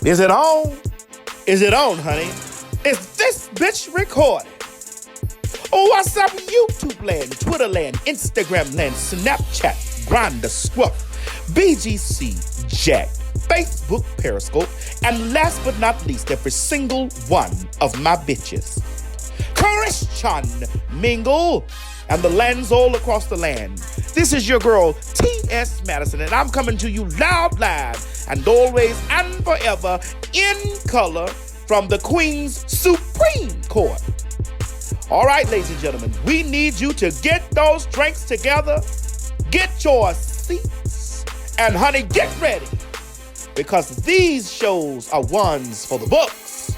Is it on? Is it on, honey? Is this bitch recorded? Oh, what's up, YouTube land, Twitter land, Instagram land, Snapchat, Grindr, Scruff, BGC, Jack, Facebook, Periscope, and last but not least, every single one of my bitches. Christian Mingle and the lands all across the land. This is your girl, T.S. Madison, and I'm coming to you loud, live, and always and forever in color from the Queen's Supreme Court. All right, ladies and gentlemen, we need you to get those drinks together, get your seats, and honey, get ready, because these shows are ones for the books.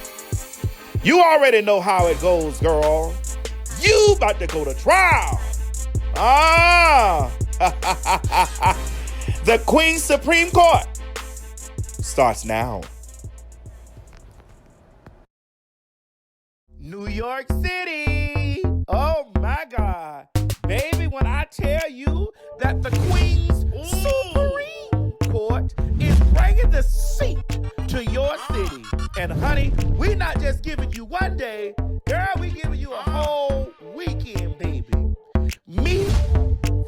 You already know how it goes, girl. You about to go to trial. The Queen's Supreme Court starts now. New York City. Oh my God. Baby, when I tell you that the Queen's Supreme Court is bringing the seat to your city. And honey, we not just giving you one day, girl, we giving you a whole weekend, baby. Me,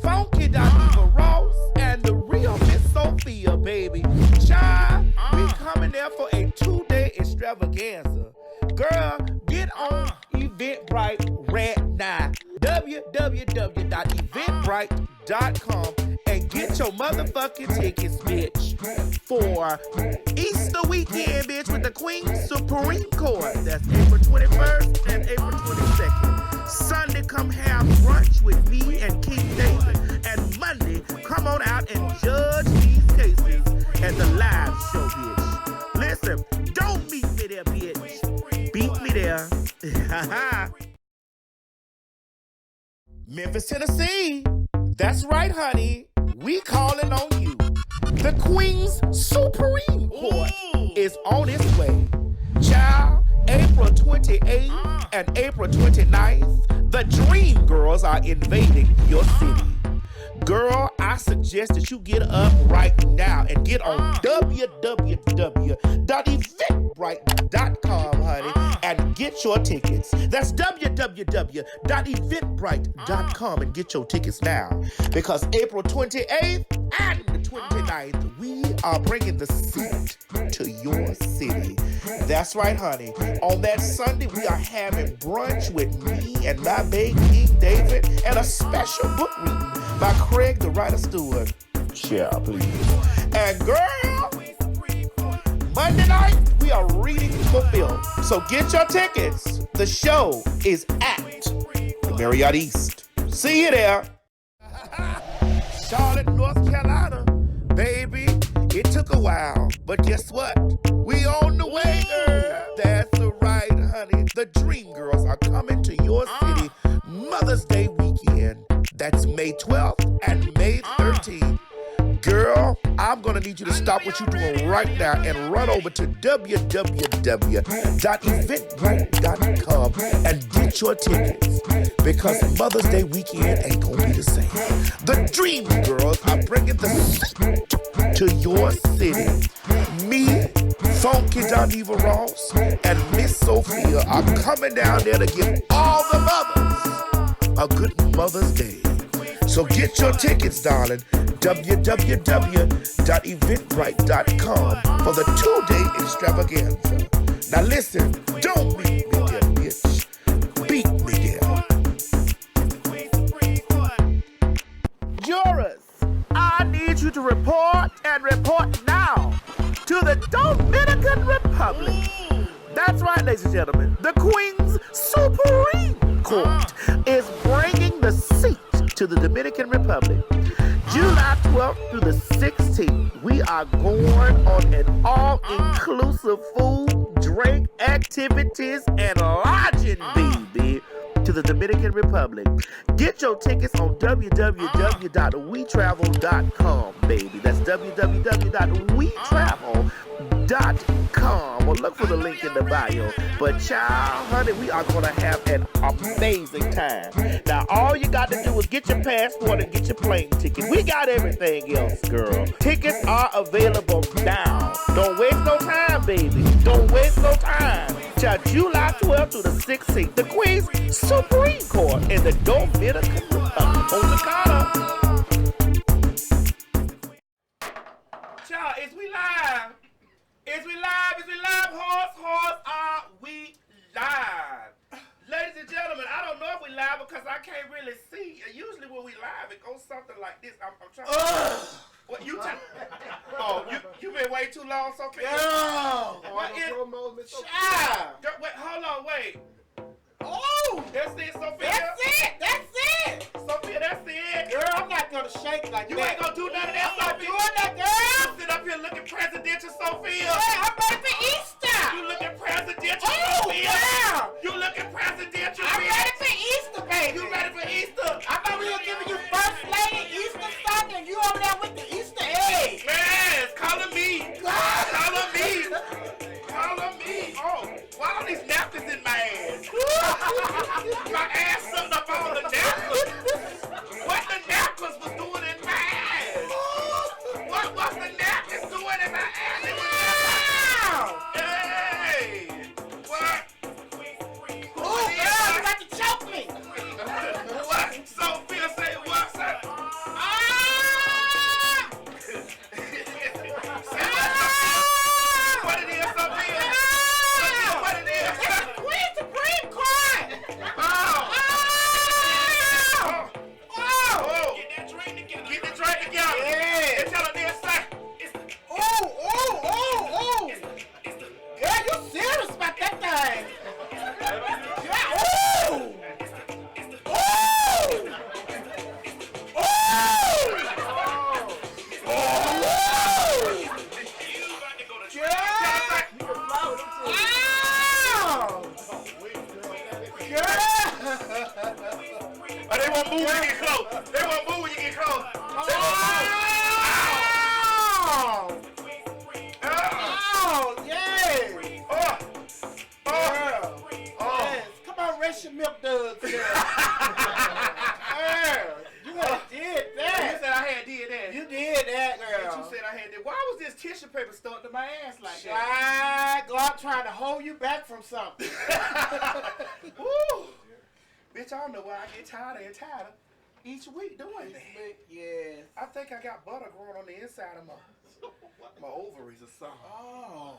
Funky Dr. Ross, and the real Miss SOPHIA, baby. Child, we coming there for a 2-day extravaganza. Girl, get on Eventbrite right now. www.eventbrite.com and get your motherfucking tickets, bitch, for Easter weekend, bitch, with the Queen's Supreme Court. That's April 21st and April 22nd. Sunday, come have brunch with me and King David. And Monday, come on out and judge these cases at the live show, bitch. Listen, don't meet me there, bitch. Beat me there. Memphis, Tennessee. That's right, honey. We calling on you. The Queen's Supreme Court is on its way. Child, April 28th and April 29th, the Dream Girls are invading your city. Girl, I suggest that you get up right now and get on www.eventbrite.com, honey, and get your tickets. That's www.eventbrite.com and get your tickets now. Because April 28th and the 29th, we are bringing the seat to your city. That's right, honey. On that Sunday, we are having brunch with me and my baby King David and a special book reading by Craig the Writer Stewart. Yeah, please. And girl, Monday night, we are reading for film. So get your tickets. The show is at the Marriott East. See you there. Charlotte, North Carolina. Baby, it took a while, but guess what? We on the way, girl. That's right, honey. The Dream Girls are coming to your city Mother's Day weekend. That's May 12th and May 13th. Girl, I'm going to need you to stop what you're doing right now and run over to www.eventbrite.com and get your tickets, because Mother's Day weekend ain't going to be the same. The Dream Girls are bringing the seat to your city. Me, Funky Dr. Ross, and Miss SOPHIA are coming down there to give all the mothers a good Mother's Day. So get your tickets, darling. www.eventbrite.com for the 2-day extravaganza. Now listen, don't beat me there, bitch. Beat me there. Jurors, I need you to report and report now to the Dominican Republic. That's right, ladies and gentlemen. The Queen's Supreme Court is bringing the seat to the Dominican Republic. July 12th through the 16th, we are going on an all-inclusive food, drink, activities, and lodging, baby, to the Dominican Republic. Get your tickets on www.wetravel.com, baby. That's www.wetravel.com. or look for the link in the bio. But child, honey, we are gonna have an amazing time. Now, all you got to do is get your passport and get your plane ticket. We got everything else, girl. Tickets are available now. Don't waste no time, baby. Don't waste no time. Child, July 12th through the 16th, the Queen's Supreme Court in the Dominican Republic. On the corner. Child, is we live? Is we live? Is we live? Horse, are we live? Ladies and gentlemen, I don't know if we live because I can't really see. Usually when we live, it goes something like this. I'm trying to... What, you Oh, you been way too long, Sophia? No! What is... Child! Wait, hold on, wait. Oh! That's it, Sophia? That's it! Sophia, that's it? Girl, I'm not gonna shake like you that. You ain't gonna do none of that, I'm Sophia? not doing that, girl! You sit up here looking presidential, Sophia? Yeah, I'm ready for Easter! You looking presidential, Sophia? Yeah! You looking presidential? I'm ready for Easter, baby! You ready for Easter? I'm over here giving you First Lady Easter Sunday, and you over there with the Easter egg! Yes, color me! Color me! Color me! Oh, why are these napkins in my ass? My ass sucked up all the napkins. What the napkins was doing in my ass? What was the napkins doing in my ass? Hey! What? Oh, girl, you about to choke me! What? Sophia say what, sir? What it is, Sophia? Sophia, what it is? It's the Queen Supreme Court! Oh! Oh! Get the drink together. Yeah. And tell her this, sir. Oh! Girl, you serious about that thing? Yeah, oh! Oh, they won't move when you get close. They won't move when you get close. Yes. Come on, rest your milk duds, girl. You did that. You said I had did that. You did that, girl. You said I had that. Why was this tissue paper stuck to my ass like that? God trying to hold you back from something. Woo. Bitch, I don't know why I get tighter and tighter each week doing that. Yes. I think I got butter growing on the inside of my ovaries or something. Oh.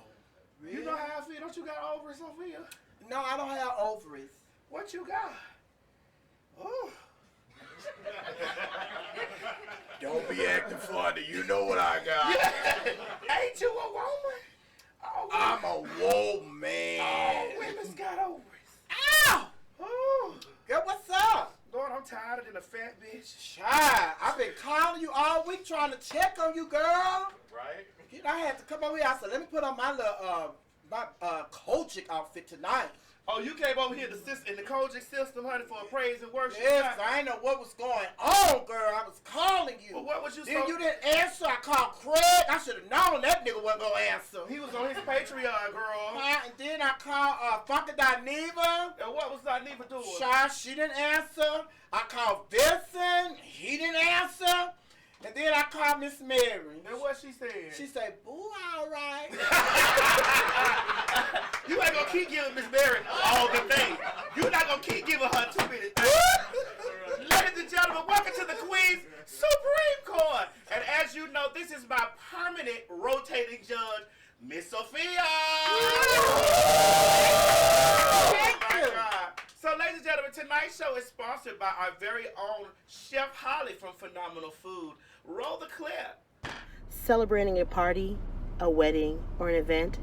Really? You know how I feel? Don't you got ovaries, Sophia? No, I don't have ovaries. What you got? Oh. Don't be acting funny. You know what I got. Ain't you a woman? Oh, I'm a woman. Oh, women's got ovaries. Ow! Oh. Girl, what's up? Lord, I'm tired than a fat bitch. Child, I've been calling you all week trying to check on you, girl. Right? You know, I had to come over here. I said, let me put on my little Carjacking outfit tonight. Oh, you came over here to assist in the Carjacking system, honey, for a praise and worship. Yes, I didn't know what was going on, girl. I was calling you. Well, what was you Then you didn't answer. I called Craig. I should have known that nigga wasn't going to answer. He was on his Patreon, girl. And then I called Funky Neva. And what was Neva doing? She didn't answer. I called Vincent. He didn't answer. And then I called Miss Mary. And what she said? She said, boo, all right. You ain't gonna keep giving Miss Mary all the things. You're not gonna keep giving her too many things. Ladies and gentlemen, welcome to the Queen's Supreme Court. And as you know, this is my permanent rotating judge, Miss Sophia. Thank you. So, ladies and gentlemen, tonight's show is sponsored by our very own Chef Holly from Phenomenal Food. Roll the clip. Celebrating a party, a wedding, or an event?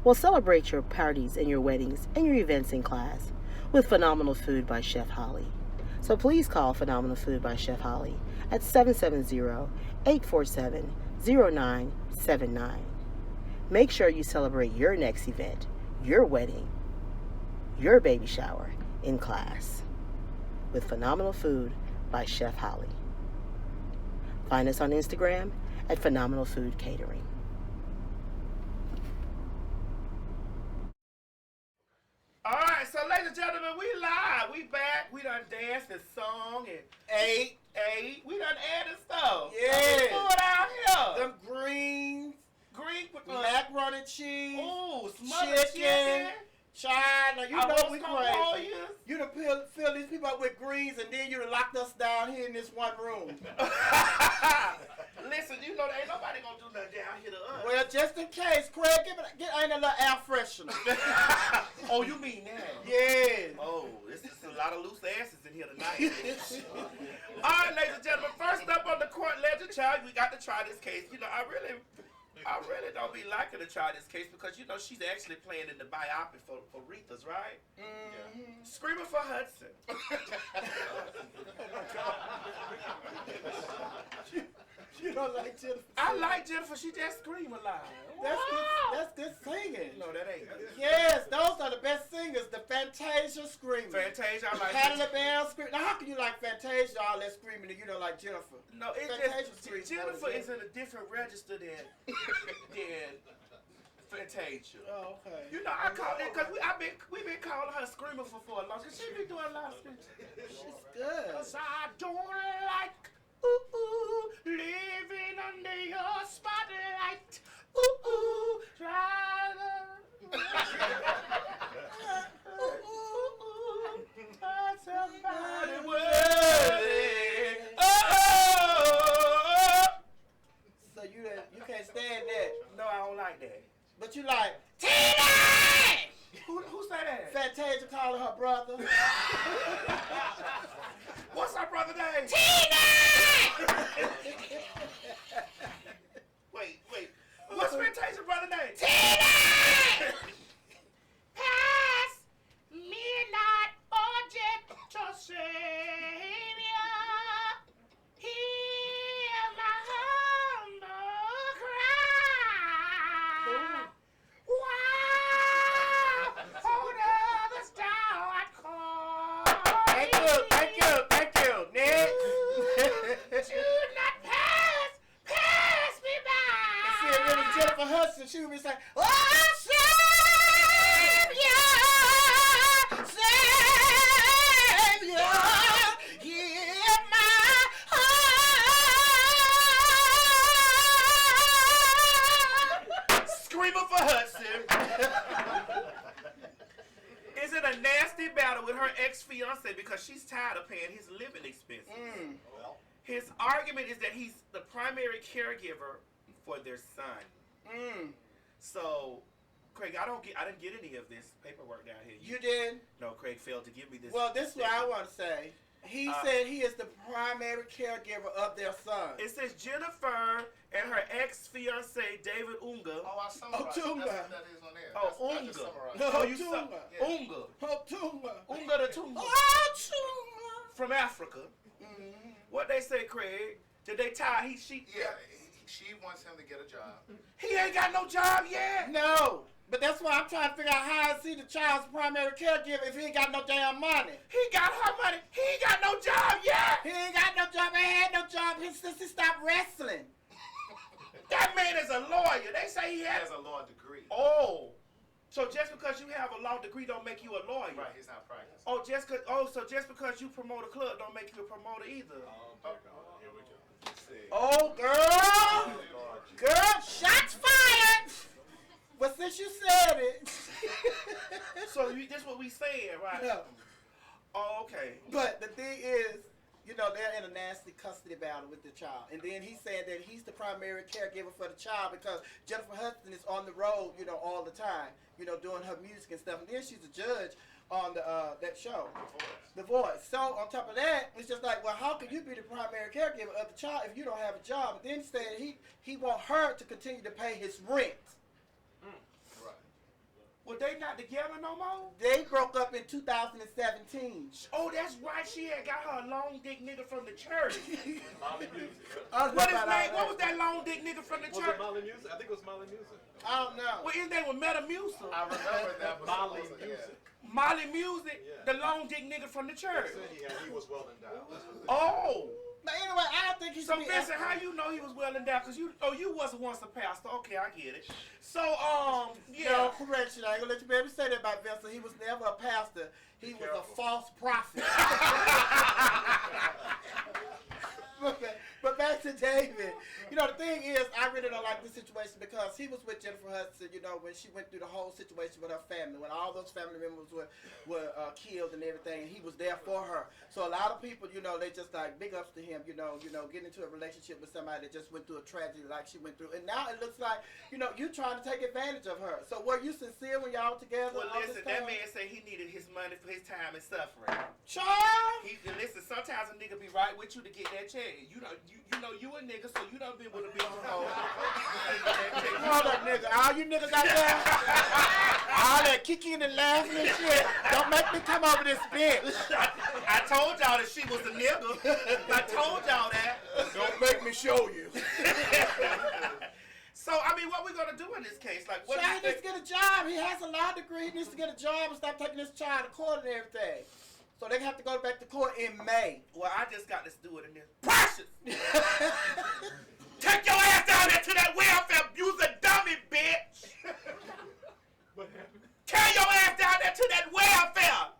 Well, celebrate your parties and your weddings and your events in class with Phenomenal Food by Chef Holly. So please call Phenomenal Food by Chef Holly at 770-847-0979. Make sure you celebrate your next event, your wedding, your baby shower in class with Phenomenal Food by Chef Holly. Find us on Instagram at Phenomenal Food Catering. ladies and gentlemen, we live. We back. We done danced and sung and ate. We done added stuff. Yeah. Food out here. Them greens, Greek with macaroni and cheese, ooh, smothered chicken. China. You I know want we some crazy. warriors. You done fill these people up with greens, and then you done locked us down here in this one room. Listen, you know there ain't nobody gonna do nothing down here to us. Well, just in case, Craig, get ain't a little air freshener. Oh, you mean that? Yeah. Oh, this is a lot of loose asses in here tonight. All right, ladies and gentlemen, first up on the court ledger, child, we got to try this case. You know, I really don't be liking to try this case because, you know, she's actually playing in the biopic for Retha's, right? Mm-hmm. Screaming for Hudson. You don't like Jennifer? I like Jennifer. She just scream a lot. That's good singing. No, that ain't. Yes, those are the best singers. The Fantasia screaming. Fantasia, I like Patti LaBelle screaming. Now, how can you like Fantasia all that screaming and you don't like Jennifer? No, it's Fantasia just screams Jennifer more than is in a different register than Fantasia. Oh, okay. You know, I call it because we've been calling her screamer for a long because she been doing a lot of screaming. She's good. Cause I don't like living under your spotlight. Try somebody worthy. So you can't stand that. No, I don't like that. But you like Tina! Who say that? Fantasia calling her brother. What's our brother name? Tina! Wait. What's Fantasia's brother name? Tina! Pass midnight object to Savior. Hear my humble cry. Wow! Hold others down at call. Thank you. Next. Do not pass me by. See, if it was Jennifer Hudson, she would be saying, "Oh, Savior, hear my heart." Screamer for Hudson. Is it a nasty battle with her ex-fiance because she's tired of paying his living expenses? Well, His argument is that he's the primary caregiver for their son. So, Craig, I didn't get any of this paperwork down here. You did? No, Craig failed to give me this. Well, this is what I want to say. He said he is the primary caregiver of their son. It says Jennifer and her ex-fiance David Unga. oh, I summarized. Tunga. That's what that is on there. Oh, I just Unga. summarized. No. Oh, you Tunga. suck. Yeah. Unga. Oh, Tunga. Unga the Tunga. Oh, Tunga. From Africa. What they say, Craig? Did they tie? She She wants him to get a job. He ain't got no job yet. No, but that's why I'm trying to figure out how is he the child's primary caregiver if he ain't got no damn money. He got her money. He ain't got no job yet. He ain't got no job. Ain't had no job since he stopped wrestling. That man is a lawyer. They say he He has. has a law degree. Oh, so just because you have a law degree don't make you a lawyer. Right, he's not practicing. So just because you promote a club don't make you a promoter either. Here we go. Let's see. Oh, girl. Girl, shots fired. But since you said it. So this what we saying, right? Yeah. Oh, okay. But the thing is, you know, they're in a nasty custody battle with the child. And then he said that he's the primary caregiver for the child because Jennifer Hudson is on the road, you know, all the time, you know, doing her music and stuff. And then she's a judge on the that show, The Voice. So on top of that, it's just like, well, how can you be the primary caregiver of the child if you don't have a job? And then he said he want her to continue to pay his rent. Right. Well, they not together no more? They broke up in 2017. Oh, that's right. She had got her a long dick nigga from the church. Molly Music. What his name? What was that long dick nigga from the Was church? it Molly Music? I think it was Molly Music. I don't know. Well, his name was Metamucil. I remember that. But Molly supposed to- Music. Molly Music, Yeah. the long dick nigga from the church. They said he was well endowed. That's what they Oh. But anyway, I don't think he So should be. Vincent, how you know he was well endowed? Cause you wasn't once a pastor. Okay, I get it. So No, yeah. correction. I ain't gonna let you baby say that about Vincent. He was never a pastor. He was a false prophet. But back to David. You know, the thing is, I really don't like this situation because he was with Jennifer Hudson, you know, when she went through the whole situation with her family, when all those family members were killed and everything, and he was there for her. So a lot of people, you know, they just like big ups to him, you know, getting into a relationship with somebody that just went through a tragedy like she went through. And now it looks like, you know, you trying to take advantage of her. So were you sincere when y'all together? Well, listen, that man said he needed his money for his time and suffering. Child! Listen, sometimes a nigga be right with you to get that check. You know you a nigga, so you done been with a bitch before. Hold up, nigga. All you niggas out there, all that kicking and laughing and shit, don't make me come over this bitch. I told y'all that she was a nigga. I told y'all that. Don't make me show you. So, I mean, what we gonna do in this case? Like, what? He needs to get a job. He has a law degree. He needs to get a job and stop taking this child to court and everything. So they have to go back to court in May. Well, I just got to do it in this. Precious! Take your ass down there to that welfare abuser dummy, bitch! What happened? Carry your ass down there to that welfare!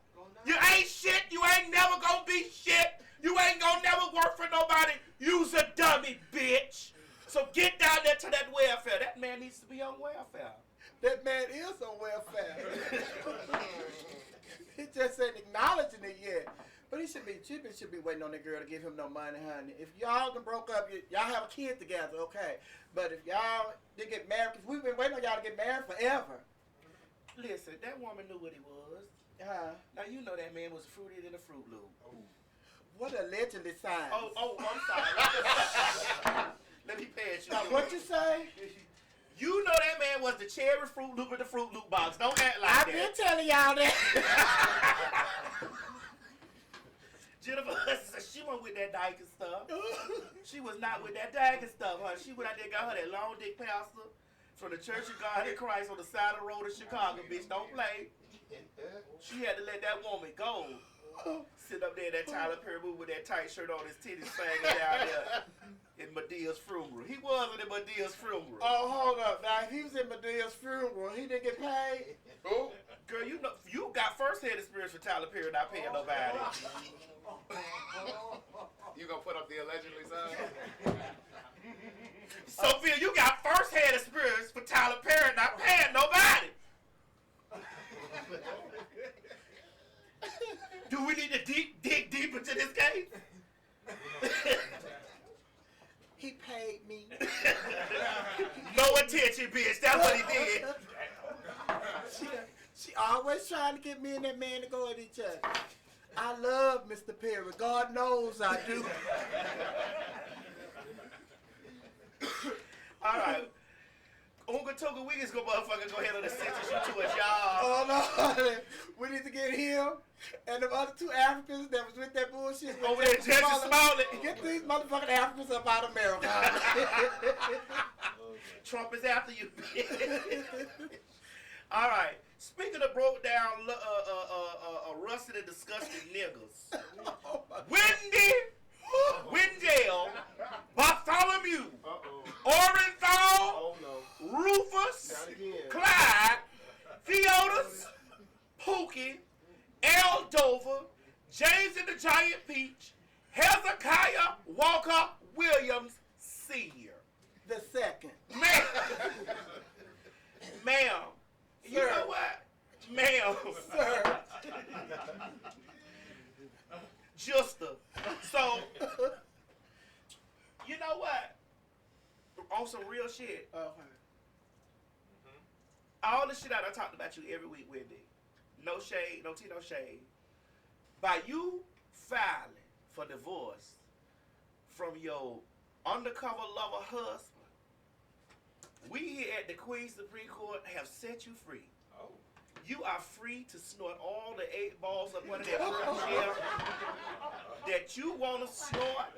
You ain't shit. You ain't never gonna be shit. You ain't gonna never work for nobody. You's a dummy, bitch. So get down there to that welfare. That man needs to be on welfare. That man is on welfare. He just ain't acknowledging it yet. But he should be waiting on that girl to give him no money, honey. If y'all done broke up, y'all have a kid together, okay. But if y'all didn't get married, because we've been waiting on y'all to get married forever. Listen, that woman knew what he was. Now you know that man was fruited in a Fruit Loop. What allegedly signs. Oh, I'm sorry. Let me pass you. Now, what you say? You know that man was the cherry Fruit Loop in the Fruit Loop box. Don't act like I've that. been telling y'all that. Jennifer Hudson said she wasn't with that dyke and stuff. She was not with that dyke and stuff, huh? She went out there and got her that long dick pastor from the Church of God in Christ on the side of the road in Chicago, bitch. Don't play. She had to let that woman go. Sit up there in that Tyler Perry movie with that tight shirt on, his titties fanging down there in Medea's funeral. He wasn't in Medea's funeral. Oh, hold up. Now, if he was in Medea's funeral, he didn't get paid? Who? Girl, you know, you got first-hand experience with Tyler Perry not paying nobody. You gonna put up the allegedly sign? Sophia, you got first-hand experience for Tyler Perry not paying nobody. Do we need to dig deep into this case? He paid me. No attention, bitch. That's what he did. She always trying to get me and that man to go at each other. I love Mr. Perry. God knows I do. All right. Uncle Toga Wiggins go motherfucker go ahead on the sentence you to a job. Oh no, we need to get him and the other two Africans that was with that bullshit. Over there, Jesse Smollett. Get these motherfucking Africans up out of America. Trump is after you. All right. Speaking of broke down, rusted and disgusted niggas, Wendell, Bartholomew, Orenthal, Rufus, Clyde, Theodus, Pookie, L. Dover, James and the Giant Peach, Hezekiah Walker Williams Sr. The second. Ma'am, you know what? Ma'am. Sir. Justa. So, you know what? On some real shit. All the shit I done talked about you every week, Wendy. No shade, no tea, no shade. By you filing for divorce from your undercover lover husband, we here at the Queens Supreme Court have set you free. Oh. You are free to snort all the 8 balls up under that chair that you want to snort.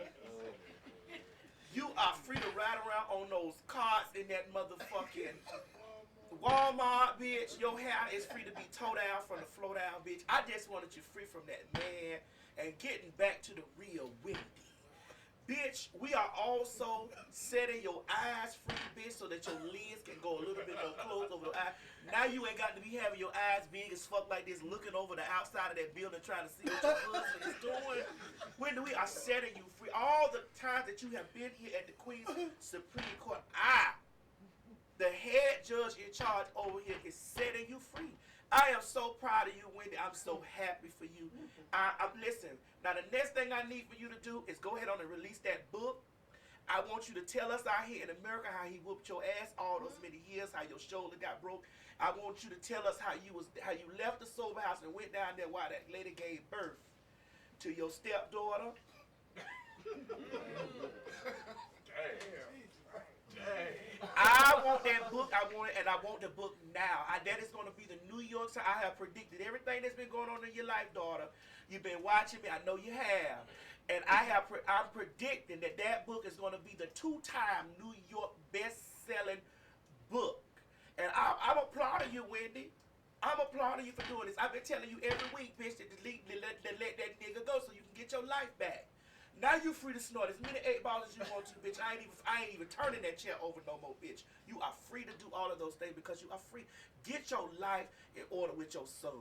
You are free to ride around on those carts in that motherfucking Walmart, bitch. Your hair is free to be towed down from the floor down, bitch. I just wanted you free from that man and getting back to the real Wendy. Bitch, we are also setting your eyes free, bitch, so that your lids can go a little bit more close over the eye. Now you ain't got to be having your eyes big as fuck like this, looking over the outside of that building trying to see what your husband is doing. When we are setting you free, all the times that you have been here at the Queen's Supreme Court, the head judge in charge over here, is setting you free. I am so proud of you, Wendy. I'm so happy for you. Listen, now the next thing I need for you to do is go ahead on and release that book. I want you to tell us out here in America how he whooped your ass all those many years, how your shoulder got broke. I want you to tell us how you left the sober house and went down there while that lady gave birth to your stepdaughter. I want that book. I want it, and I want the book now. That is going to be the New York Times. I have predicted everything that's been going on in your life, daughter. You've been watching me. I know you have. And I'm predicting that book is going to be the 2-time New York best-selling book. And I'm applauding you, Wendy. I'm applauding you for doing this. I've been telling you every week, bitch, to let that nigga go so you can get your life back. Now you free to snort as many 8 balls as you want to, bitch. I ain't even turning that chair over no more, bitch. You are free to do all of those things because you are free. Get your life in order with your son.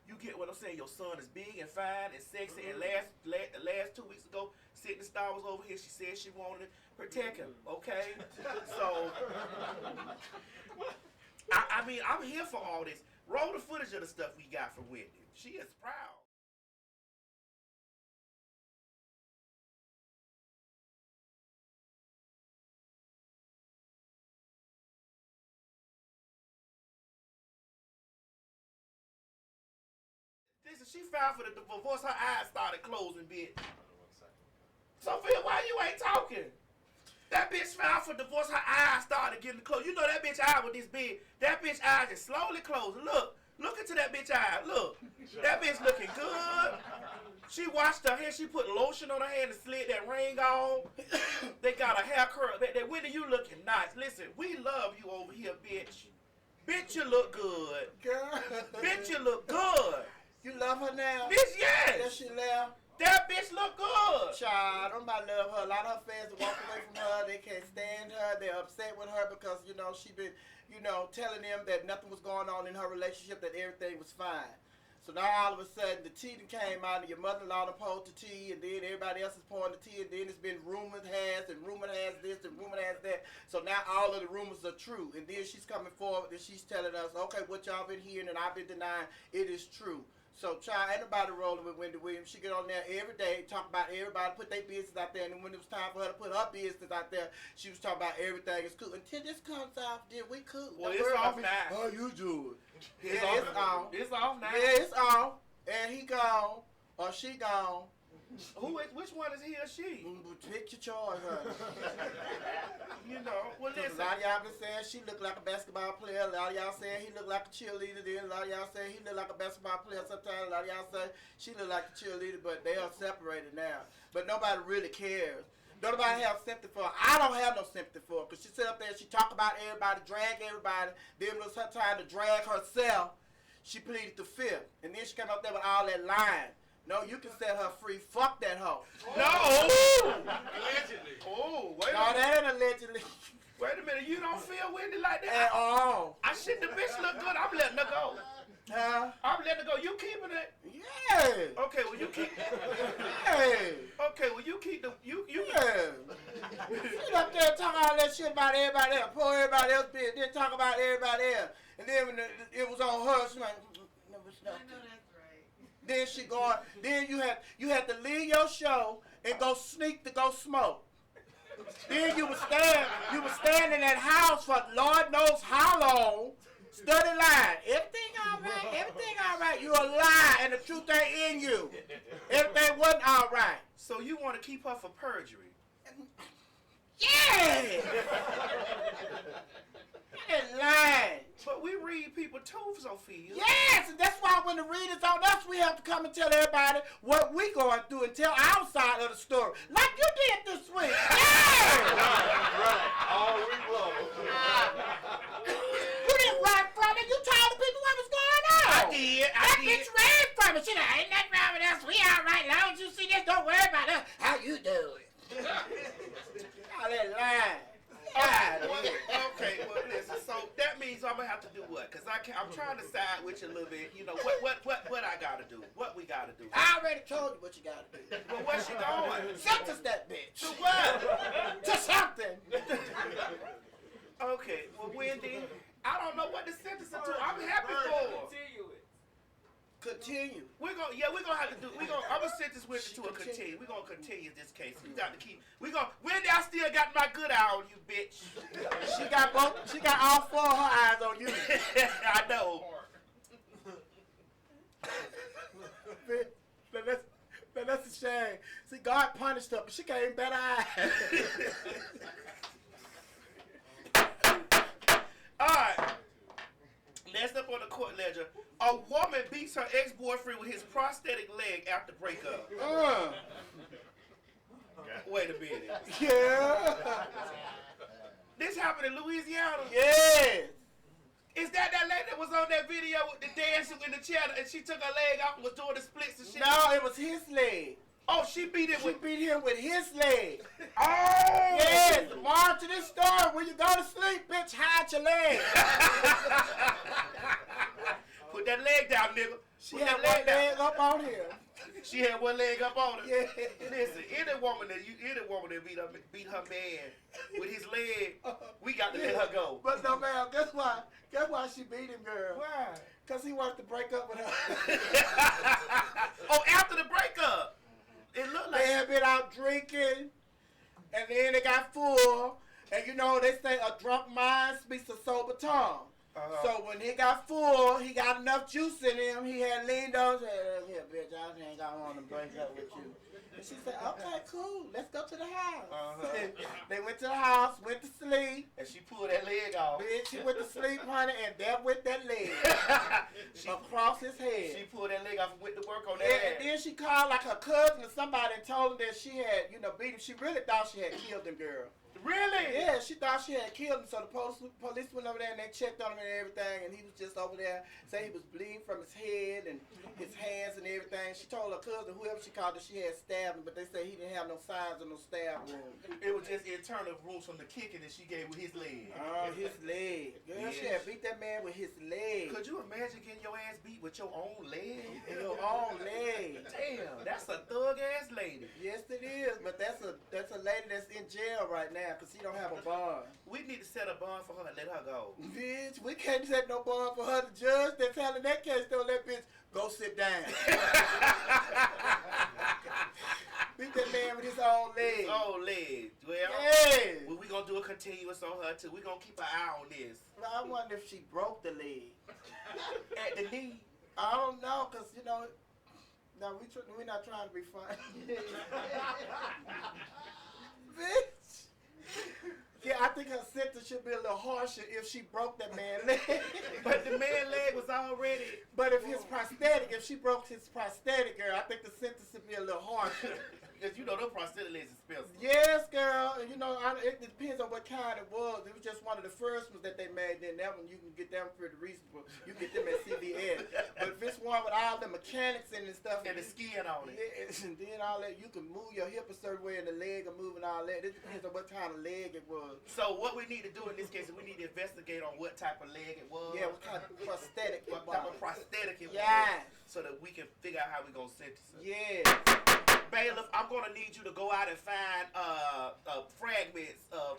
You get what I'm saying? Your son is big and fine and sexy. And the last 2 weeks ago, Sydney Star was over here. She said she wanted to protect him. Okay, so I mean, I'm here for all this. Roll the footage of the stuff we got from Wendy. She is proud. Listen, she filed for the divorce. Her eyes started closing, bitch. Sophia, why you ain't talking? That bitch filed for divorce. Her eyes started getting closed. You know that bitch eye was this big. That bitch eyes is slowly closing. Look into that bitch eye. Look, that bitch looking good. She washed her hair. She put lotion on her hand and slid that ring on. They got her hair curled back there. Wendy, you looking nice. Listen, we love you over here, bitch. Bitch, you look good. Girl. Bitch, you look good. You love her now? Bitch, yes. That she left? That bitch look good. Child, nobody love her. A lot of her fans walk away from her. They can't stand her. They're upset with her because, she been, telling them that nothing was going on in her relationship, that everything was fine. So now all of a sudden the tea came out and your mother-in-law poured the tea and then everybody else is pouring the tea and then it's been rumored has this and rumored has that. So now all of the rumors are true. And then she's coming forward and she's telling us, okay, what y'all been hearing and I've been denying, it is true. So, child, ain't nobody rolling with Wendy Williams. She get on there every day, talk about everybody, put their business out there. And when it was time for her to put her business out there, she was talking about everything is cool. Until this comes off, then we cool. Well, it's off now. How you doing? It's off. It's off now. Yeah, it's off. And he gone, or she gone. Which one is he or she? Pick your choice, honey. Well, listen. A lot of y'all been saying she look like a basketball player. A lot of y'all saying he look like a cheerleader. Then a lot of y'all saying he look like a basketball player. Sometimes a lot of y'all say she look like a cheerleader, but they are separated now. But nobody really cares. Nobody have sympathy for her. I don't have no sympathy for her because she sit up there and she talk about everybody, drag everybody. Then it was her time to drag herself. She pleaded the fifth. And then she came up there with all that lying. No, you can set her free. Fuck that hoe. No! Allegedly. Oh, wait a No, minute. that ain't allegedly. Wait a minute. You don't feel Wendy like that? At all. The bitch look good. I'm letting her go. Huh? I'm letting her go. You keeping it? Yeah. Okay, well, you keep... Yeah. Okay, well, you keep the... You... Yeah. Sit up there and talk all that shit about everybody else. Pour everybody else business. Then talk about everybody else. And then when it was on her, she like... Never stopped. I know that's right. Then she going. Then you had to leave your show and go sneak to go smoke. Then you was standing in that house for Lord knows how long, study lying. Everything all right. Everything all right. You a lie, and the truth ain't in you. Everything wasn't all right. So you want to keep her for perjury? Yeah. That lying. But we read people too, Sophia. Yes, and that's why when the readers on us, we have to come and tell everybody what we going through and tell our side of the story. Like you did this week. Yeah! Right. All week long. You didn't run from it. You told the people what was going on. I did. That bitch ran from it. She like, ain't nothing wrong with us. We all right. As long as you see this, don't worry about us. How you doing? I'm trying to side with you a little bit. You know what I gotta do? What we gotta do? I already told you what you gotta do. Well, where's she going? Sentence that bitch. To what? To something. Okay. Well, Wendy, I don't know what to sentence her to. I'm happy for her. Continue it. Continue. We're gonna have to do. I'm gonna sentence Wendy to a continue. We're gonna continue this case. You got to keep. Wendy, I still got my good eye on you, bitch. She got both. She got all four of her eyes on you. I know. That's a shame. See, God punished her, but she got even better eyes. All right. Next up on the court ledger, a woman beats her ex-boyfriend with his prosthetic leg after breakup. Wait a minute. Yeah. This happened in Louisiana. Yes. Is that lady that was on that video with the dancing in the chair and she took her leg off and was doing the splits and shit? No, it was his leg. Oh, she beat it She with... beat him with his leg. Oh! Yes. Mark to this story. When you go to sleep, bitch, hide your leg. Put that leg down, nigga. She had one leg up on him. She had one leg up on her. Yeah. Listen, any woman that beat her man with his leg, we got to let her go. But no, man, guess why? Guess why she beat him, girl? Why? Because he wanted to break up with her. Oh, after the breakup. It looked like... They had been out drinking, and then they got full. And you know, they say a drunk mind speaks a sober tongue. So when he got full, he got enough juice in him. He had leaned on and said, "Here, bitch, I ain't got one to break up with you." And she said, "Okay, cool. Let's go to the house." They went to the house, went to sleep. And she pulled that leg off. Bitch, he went to sleep, honey, and there with that leg across his head. She pulled that leg off and went to work on that Yeah, and then she called like her cousin or somebody and told him that she had, beat him. She really thought she had killed him, girl. Really? Yeah, she thought she had killed him. So the police went over there and they checked on him and everything. And he was just over there saying he was bleeding from his head and his hands and everything. She told her cousin, whoever she called, that she had stabbed him, but they said he didn't have no signs of no stab wound. It was just internal wounds from the kicking that she gave with his leg. Oh, his leg. Girl, she had beat that man with his leg. Could you imagine getting your ass beat with your own leg? Your own leg. Damn, that's a thug ass lady. Yes, it is. But that's a lady that's in jail right now because she don't have a bond. We need to set a bond for her and let her go. Bitch, we can't set no bond for her. The judge that's handling that case don't let bitch go sit down. Beat that man with his own leg. His own leg. Well, yeah. Well, we gonna do a continuous on her too. We gonna keep an eye on this. Well, I wonder if she broke the leg. At the knee. I don't know, cause no, we're not trying to be funny. Bitch. Yeah, I think her sentence should be a little harsher if she broke that man's leg. But the man's leg was already... But if she broke his prosthetic, girl, I think the sentence should be a little harsher. Because you know those prosthetic legs expensive. Yes, girl. And it depends on what kind it was. It was just one of the first ones that they made. Then that one, you can get them pretty reasonable. You get them at CVS. But if it's one with all the mechanics in and stuff. And the skin on it. Yeah, and then all that, you can move your hip a certain way and the leg will move and all that. It depends on what kind of leg it was. So what we need to do in this case is we need to investigate on what type of leg it was. Yeah, what kind of prosthetic What type of prosthetic it was. Yeah. So that we can figure out how we're going to sentence it. Yeah. Bailiff, I'm going to need you to go out and find fragments of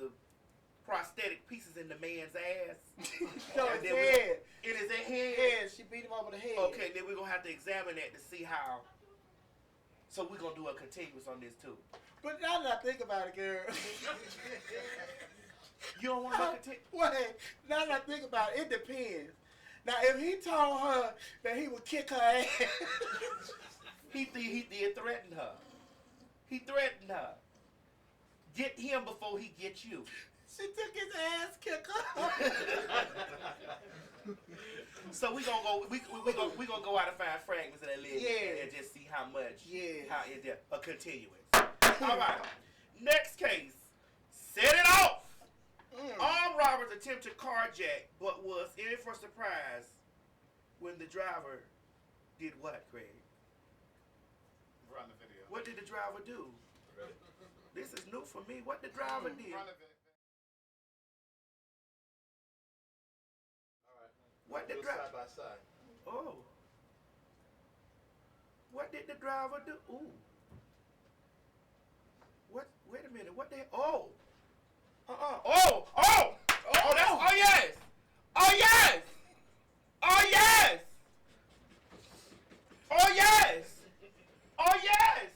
the prosthetic pieces in the man's ass. So And his then head. In his head? Yeah, she beat him over the head. Okay, then we're going to have to examine that to see how. So we're going to do a continuous on this too. But now that I think about it, girl. You don't want to continue? Wait, now that I think about it, it depends. Now, if he told her that he would kick her ass. He did threaten her. He threatened her. Get him before he gets you. She took his ass kicker. So we gonna go out and find fragments of that leg Yeah. and just see how much. Yeah. How is there a continuous? All right. Next case. Set it off. Armed robbers attempted carjack, but was in for surprise when the driver did what, Craig? Run the video. What did the driver do? This is new for me. What the driver did? Run the video. All right. What did side by side. Oh. What did the driver do? Ooh. What? Wait a minute. What the? Oh. Oh. Oh. Oh. That's. Oh yes. Oh yes. Oh yes. Oh yes. Oh yes.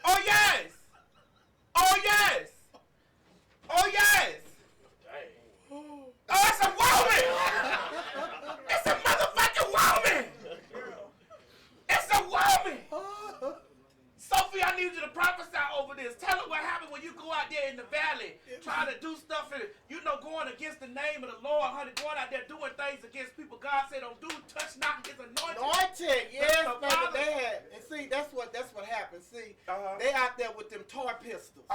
Oh yes. Oh yes. Oh yes. Oh, it's a woman. It's a motherfucking woman. It's a woman. Sophia, I need you to prophesy over this. Tell her what happened when you go out there in the valley trying to do stuff and, going against the name of the Lord, honey, going out there doing things against people God said don't do, touch not his anointing. Anointing, yes, baby, they had. And see, that's what happened. See, they out there with them toy pistols.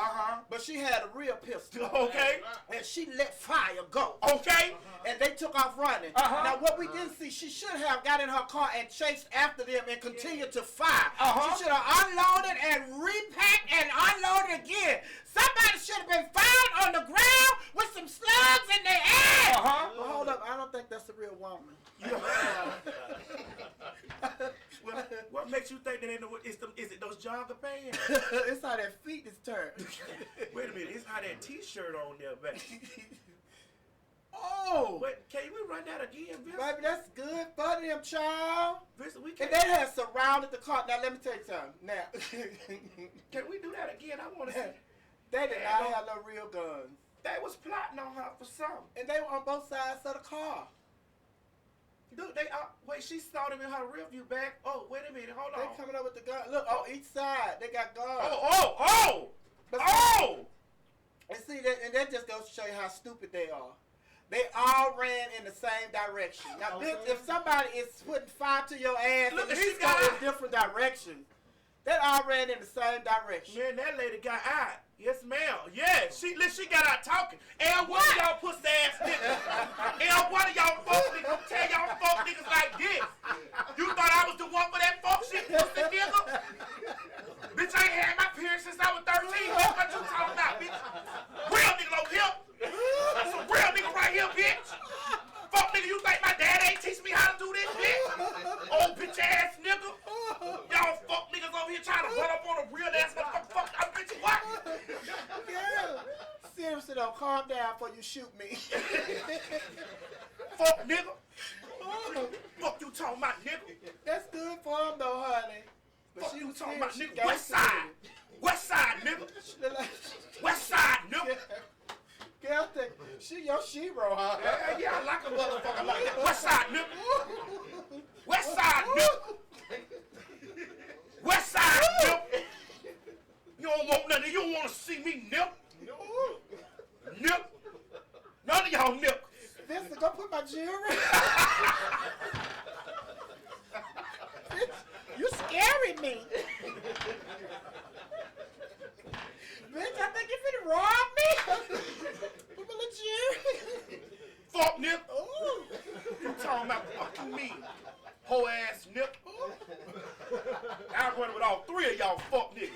But she had a real pistol. Okay. And she let fire go. Okay. And they took off running. Now, what we didn't see, she should have got in her car and chased after them and continued to fire. She should have unloaded and repacked and unloaded again. Somebody should have been found on the ground with some slugs in their ass. Well, hold up. I don't think that's a real woman. What makes you think that is it those jogger pants? It's how their feet is turned. Wait a minute. It's how that T-shirt on there, baby. Oh! Wait, can we run that again, Vince? Baby, that's good for them, child. Vince, we And can't. they had surrounded the car. Now, let me tell you something. Now, Can we do that again? I want to see. they did not have no real guns. They was plotting on her for something. And they were on both sides of the car. Look, wait, she saw them in her rear view back. Oh, wait a minute, hold They on. coming up with the gun. Look, on each side, they got guns. But and see, and that just goes to show you how stupid they are. They all ran in the same direction. Now, bitch, if somebody is putting fire to your ass, Look, at she least go got- in different directions. They all ran in the same direction. Man, that lady got out. Yes, ma'am. Yeah, she got out talking. And one of y'all pussy ass niggas. And one of y'all folk niggas tell y'all folk niggas like this. You thought I was the one for that folk shit, pussy nigga? Bitch, I ain't had my period since I was 13. Bitch, what you talking about, bitch? Real nigga over here. That's some real nigga right here, bitch. Fuck nigga, you think my dad ain't teach me how to do this, bitch? Old bitch ass nigga. Y'all fuck niggas over here trying to run up on a real ass motherfucker. Fuck, I bitch you what? Yeah. Seriously though, calm down before you shoot me. Fuck nigga. Fuck you talking about, nigga. That's good for him though, honey. But Fuck she you was talking serious. about, She nigga. got West side. West side, nigga. West side, nigga. Girl, she your shero, huh? Yeah, I like a motherfucker like that. West side, nigga. West side, nigga. West side, nigga. You don't want nothing. You don't want to see me, nigga. Nigga. None of y'all niggas. Vincent, go put my jewelry. You scaring me. Bitch, I think you finna rob me. Put my little jewelry. Fuck, nigga. Ooh. You talking about fucking me. Whole ass nigga. I run with all three of y'all fuck niggas.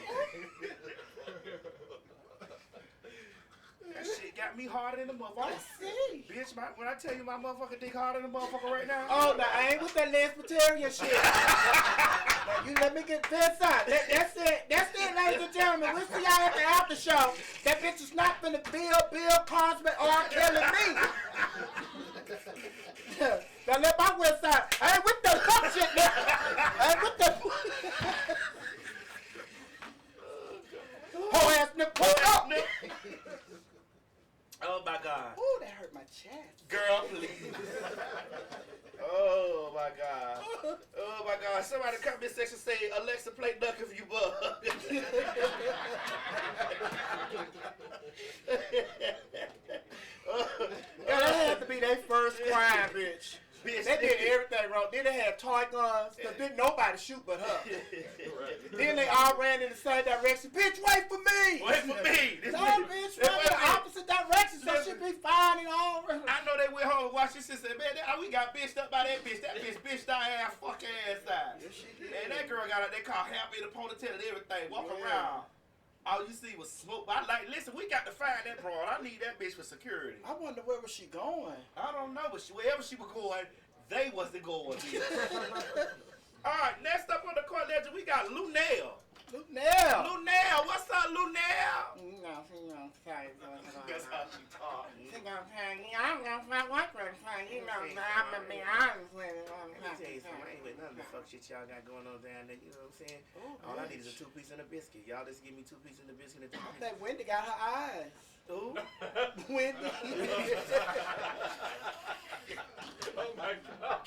That shit got me harder than the motherfucker. I see. Bitch, when I tell you my motherfucker dick harder than the motherfucker right now. Oh, no, I ain't with that Lesbiterian shit. Now, you let me get this out. That's it. That's it, ladies and gentlemen. We'll see y'all at the after show. That bitch is not finna Bill Cosby or killing me. Now let my west side. I ain't with the fuck shit, nigga. I ain't with the whole ass nigga. Pull it up, nigga. Oh my God. Ooh, that hurt my chest. Girl, please. Oh my God. Oh my God. Somebody in the comment section say, Alexa, play Duck if you bug. Yeah, that had to be their first crime, bitch. They did everything wrong. Then they had toy guns, because didn't nobody shoot but her. Then they all ran in the same direction. Bitch, wait for me! Wait for me! No, bitch, run in the opposite direction, so she'll be fine and all. I know they went home and watched this and said, man, we got bitched up by that bitch. That bitch bitched our ass fucking ass out. Yes, she did. And that girl got out, they call happy in the ponytail and everything. Walk Yeah. around. All you see was smoke. Listen, we got to find that broad. I need that bitch for security. I wonder where was she going? I don't know, but wherever she was going, they wasn't going. All right, next up on the court ledger, we got Lunell. Lunell, what's up, Lunell? That's how she talk. I'm gonna what you know, I'm gonna be honest with you. Let me tell you something. I ain't with none of the fuck shit y'all got going on down there. You know what I'm saying? All I need is a 2-piece and a biscuit. Y'all just give me 2 pieces and a biscuit and 2 I pieces. think Wendy got her eyes. Who? Wendy. Oh my God.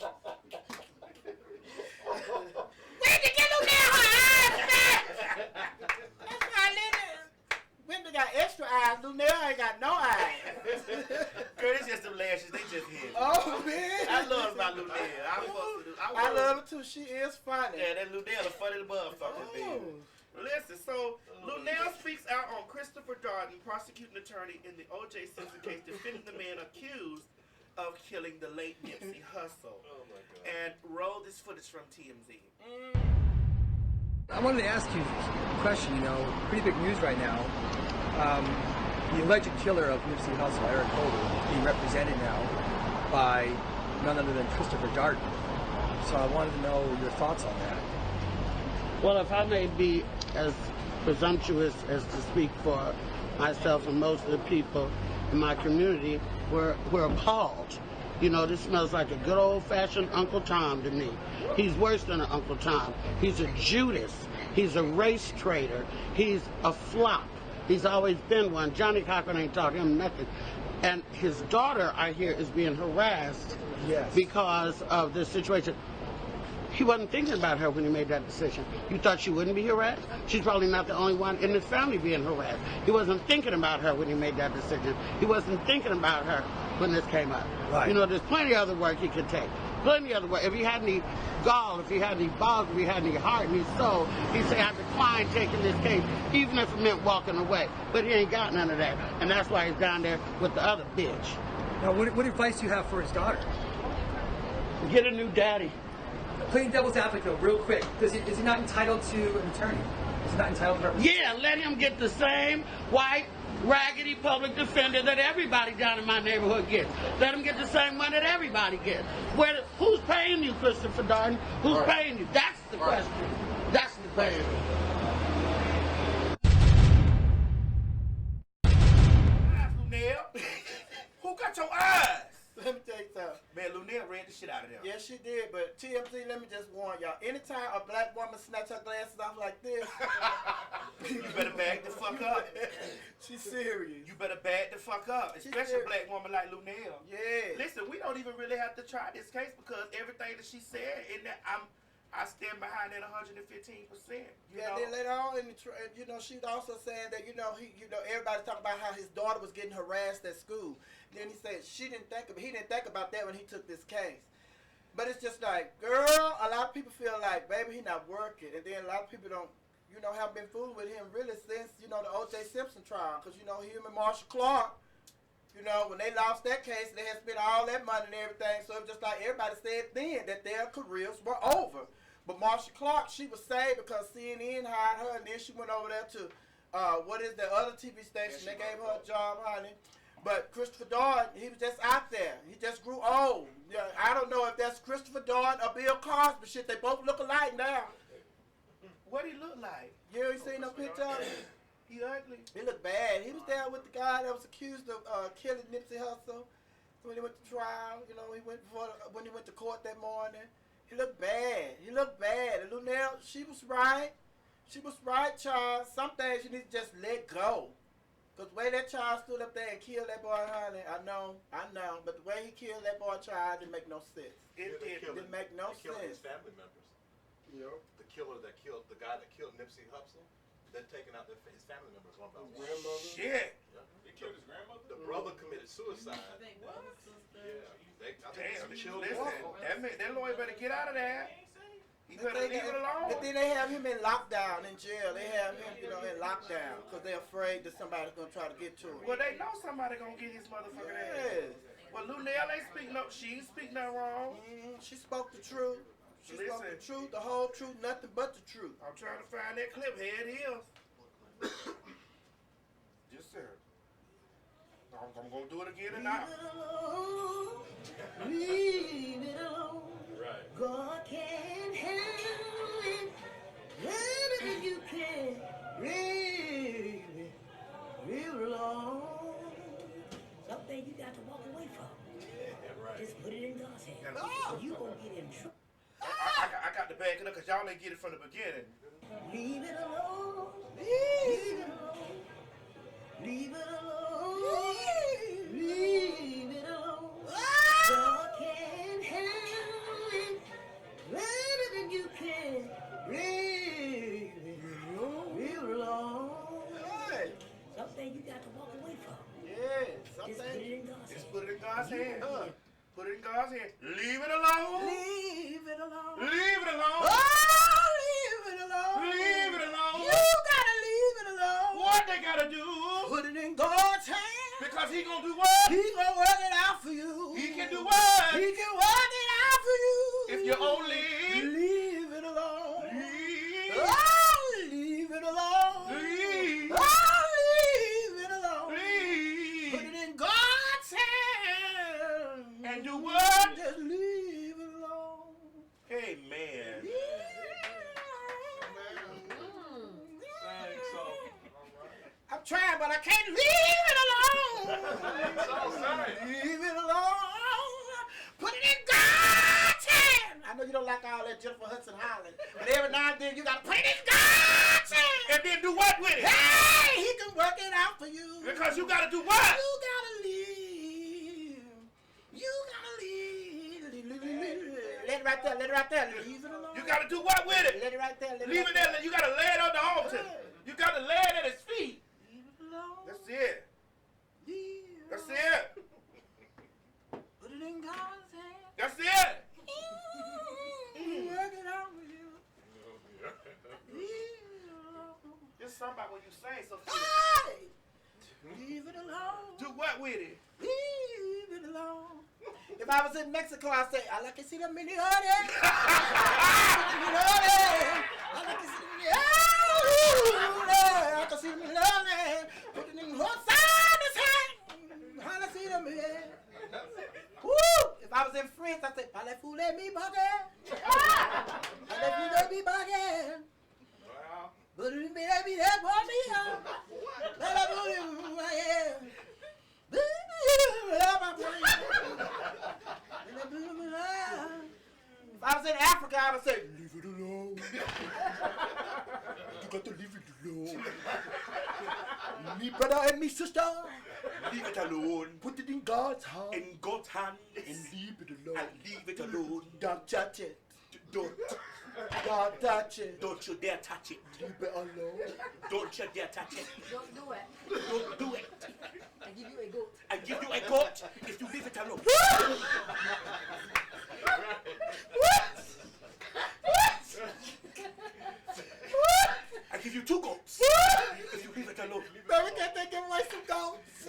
Wendy, get them down her eyes, man! That's my little. Wendy got extra eyes. Lunell ain't got no eyes. Girl, it's just them lashes. They just hit. Oh, man. I love my Lunell. I love her too. She is funny. Yeah, that Lunell is funny the motherfucker, baby. Listen, so Lunell speaks out on Christopher Darden, prosecuting attorney in the O.J. Simpson case, defending the man accused of killing the late Nipsey Hussle. Oh my God. And roll this footage from TMZ. I wanted to ask you a question, pretty big news right now. The alleged killer of Nipsey Hussle, Eric Holder, being represented now by none other than Christopher Darden. So I wanted to know your thoughts on that. Well, if I may be as presumptuous as to speak for myself and most of the people in my community, we're appalled. This smells like a good old-fashioned Uncle Tom to me. He's worse than an Uncle Tom. He's a Judas. He's a race traitor. He's a flop. He's always been one. Johnny Cochran ain't taught him nothing. And his daughter, I hear, is being harassed because of this situation. He wasn't thinking about her when he made that decision. You thought she wouldn't be harassed? She's probably not the only one in his family being harassed. He wasn't thinking about her when he made that decision. He wasn't thinking about her when this came up. Right. There's plenty of other work he could take. Plenty of other work. If he had any gall, if he had any balls, if he had any heart, any soul, he'd say, I decline taking this case, even if it meant walking away. But he ain't got none of that. And that's why he's down there with the other bitch. Now, what advice do you have for his daughter? Get a new daddy. Playing devil's advocate real quick. Is he not entitled to an attorney? Is he not entitled to representation? Yeah, let him get the same white, raggedy public defender that everybody down in my neighborhood gets. Let him get the same one that everybody gets. Who's paying you, Christopher Darden? Who's paying you? That's the question. That's the question. Lunell, who got your eyes? Let me tell you something. Man, Lunell ran the shit out of them. Yes, she did, but TMZ, let me just warn y'all. Anytime a black woman snatch her glasses off like this, You better bag the fuck up. she's serious. You better bag the fuck up, especially a black woman like Lunell. Yeah. Listen, we don't even really have to try this case because everything that she said in that, I stand behind that 115%. Then later on, she's also saying that everybody's talking about how his daughter was getting harassed at school. Then he said he didn't think about that when he took this case. But it's just like, girl, a lot of people feel like, baby, he not working, and then a lot of people don't, have been fooling with him really since the O.J. Simpson trial, because him and Marshall Clark. When they lost that case, they had spent all that money and everything. So it was just like everybody said then that their careers were over. But Marsha Clark, she was saved because CNN hired her, and then she went over there to, what is the other TV station? They gave her a job, honey. But Christopher Darden, he was just out there. He just grew old. Yeah, I don't know if that's Christopher Darden or Bill Cosby. Shit, they both look alike now. What he look like? You ain't seen no picture of him? He ugly. He looked bad. He was there with the guy that was accused of killing Nipsey Hussle when he went to trial. He went when he went to court that morning. He looked bad. And Lunell, she was right. She was right, Charles. Some things you need to just let go. Because the way that child stood up there and killed that boy, honey, I know. But the way he killed that boy child didn't make no sense. It didn't make no sense. Killing his family members. The killer that killed, the guy that killed Nipsey Hussle, they're taking out his family members one by one. Shit. He killed his grandmother? The brother committed suicide. I think Damn, some children. listen, that lawyer better get out of there. He better leave it alone. But then they have him in lockdown in jail. They have him, in lockdown because they're afraid that somebody's gonna try to get to him. Well, they know somebody gonna get his motherfucking ass. Well, Lunell ain't speak no. She ain't speak no wrong. She spoke the truth. She spoke the truth, the whole truth, nothing but the truth. I'm trying to find that clip. Here it is. I'm gonna do it again and now. Leave it alone. Right. God can handle it better than you can. Really, real alone. Something you got to walk away from. Just put it in God's hands. Oh. You gonna get in trouble. I got to back it up because y'all ain't get it from the beginning. Leave it alone. Leave it alone. Leave it alone. Leave it alone. God can handle it better than you can. Really, real alone. Hey, Something you got to walk away from. yeah, Just put something. it in God's Just hands. put it in God's hand. Put it in God's hand. Leave it alone. Leave it alone. Leave it alone. Oh, leave it alone. Leave it alone. You gotta leave it alone. What they gotta do? Put it in God's hands. Because he gonna do what? He gonna work it out for you. He can do what? He can work it out for you. If you only leave it alone. leave. Oh, leave it alone. Leave. Oh, leave it alone. Leave. Put it in God's hands. And do what? Just leave it alone. Amen. Thanks, so. I'm trying, but I can't leave it alone. Leave it alone. Put it in God's hand. I know you don't like all that Jennifer Hudson hollering, but every now and then you gotta put it in God's hand. And then do what with it? Hey, he can work it out for you. Because you gotta do what? You gotta leave. You gotta leave. Let it right there. Let it right there. Leave it alone. You gotta do what with it? Let it right there. Let it Leave right it there. You gotta lay it on the altar. You gotta lay it at his feet. Leave it alone. That's it. Leave it That's alone. it. Put it in God's hand. That's it. Work it out with you. Leave it alone. Just something about when you sing, Sophia. Hey! Leave it alone. Do what with it? Leave it alone. If I was in Mexico, I'd say, I like to see the miniones. I like to see the miniones. I can see the miniones. Put it in Hosanna's hand. I like to see them here. Woo! If I was in France, I'd say, parlez-vous les mi baguette? Parlez-vous les mi baguette? Well, But it may be that for me. If I was in Africa, I would say, leave it alone. You got to leave it alone. Me brother and me sister, leave it alone. put it in God's hand. In God's hands. And leave it alone. And leave it alone. Don't touch it. Don't. Don't touch it. Don't you dare touch it. Leave it alone. Don't you dare touch it. Don't do it. Don't do it. I give you a goat. I give you a goat if you leave it alone. I give you 2 goats if you leave it alone. Baby, can't they give away some goats?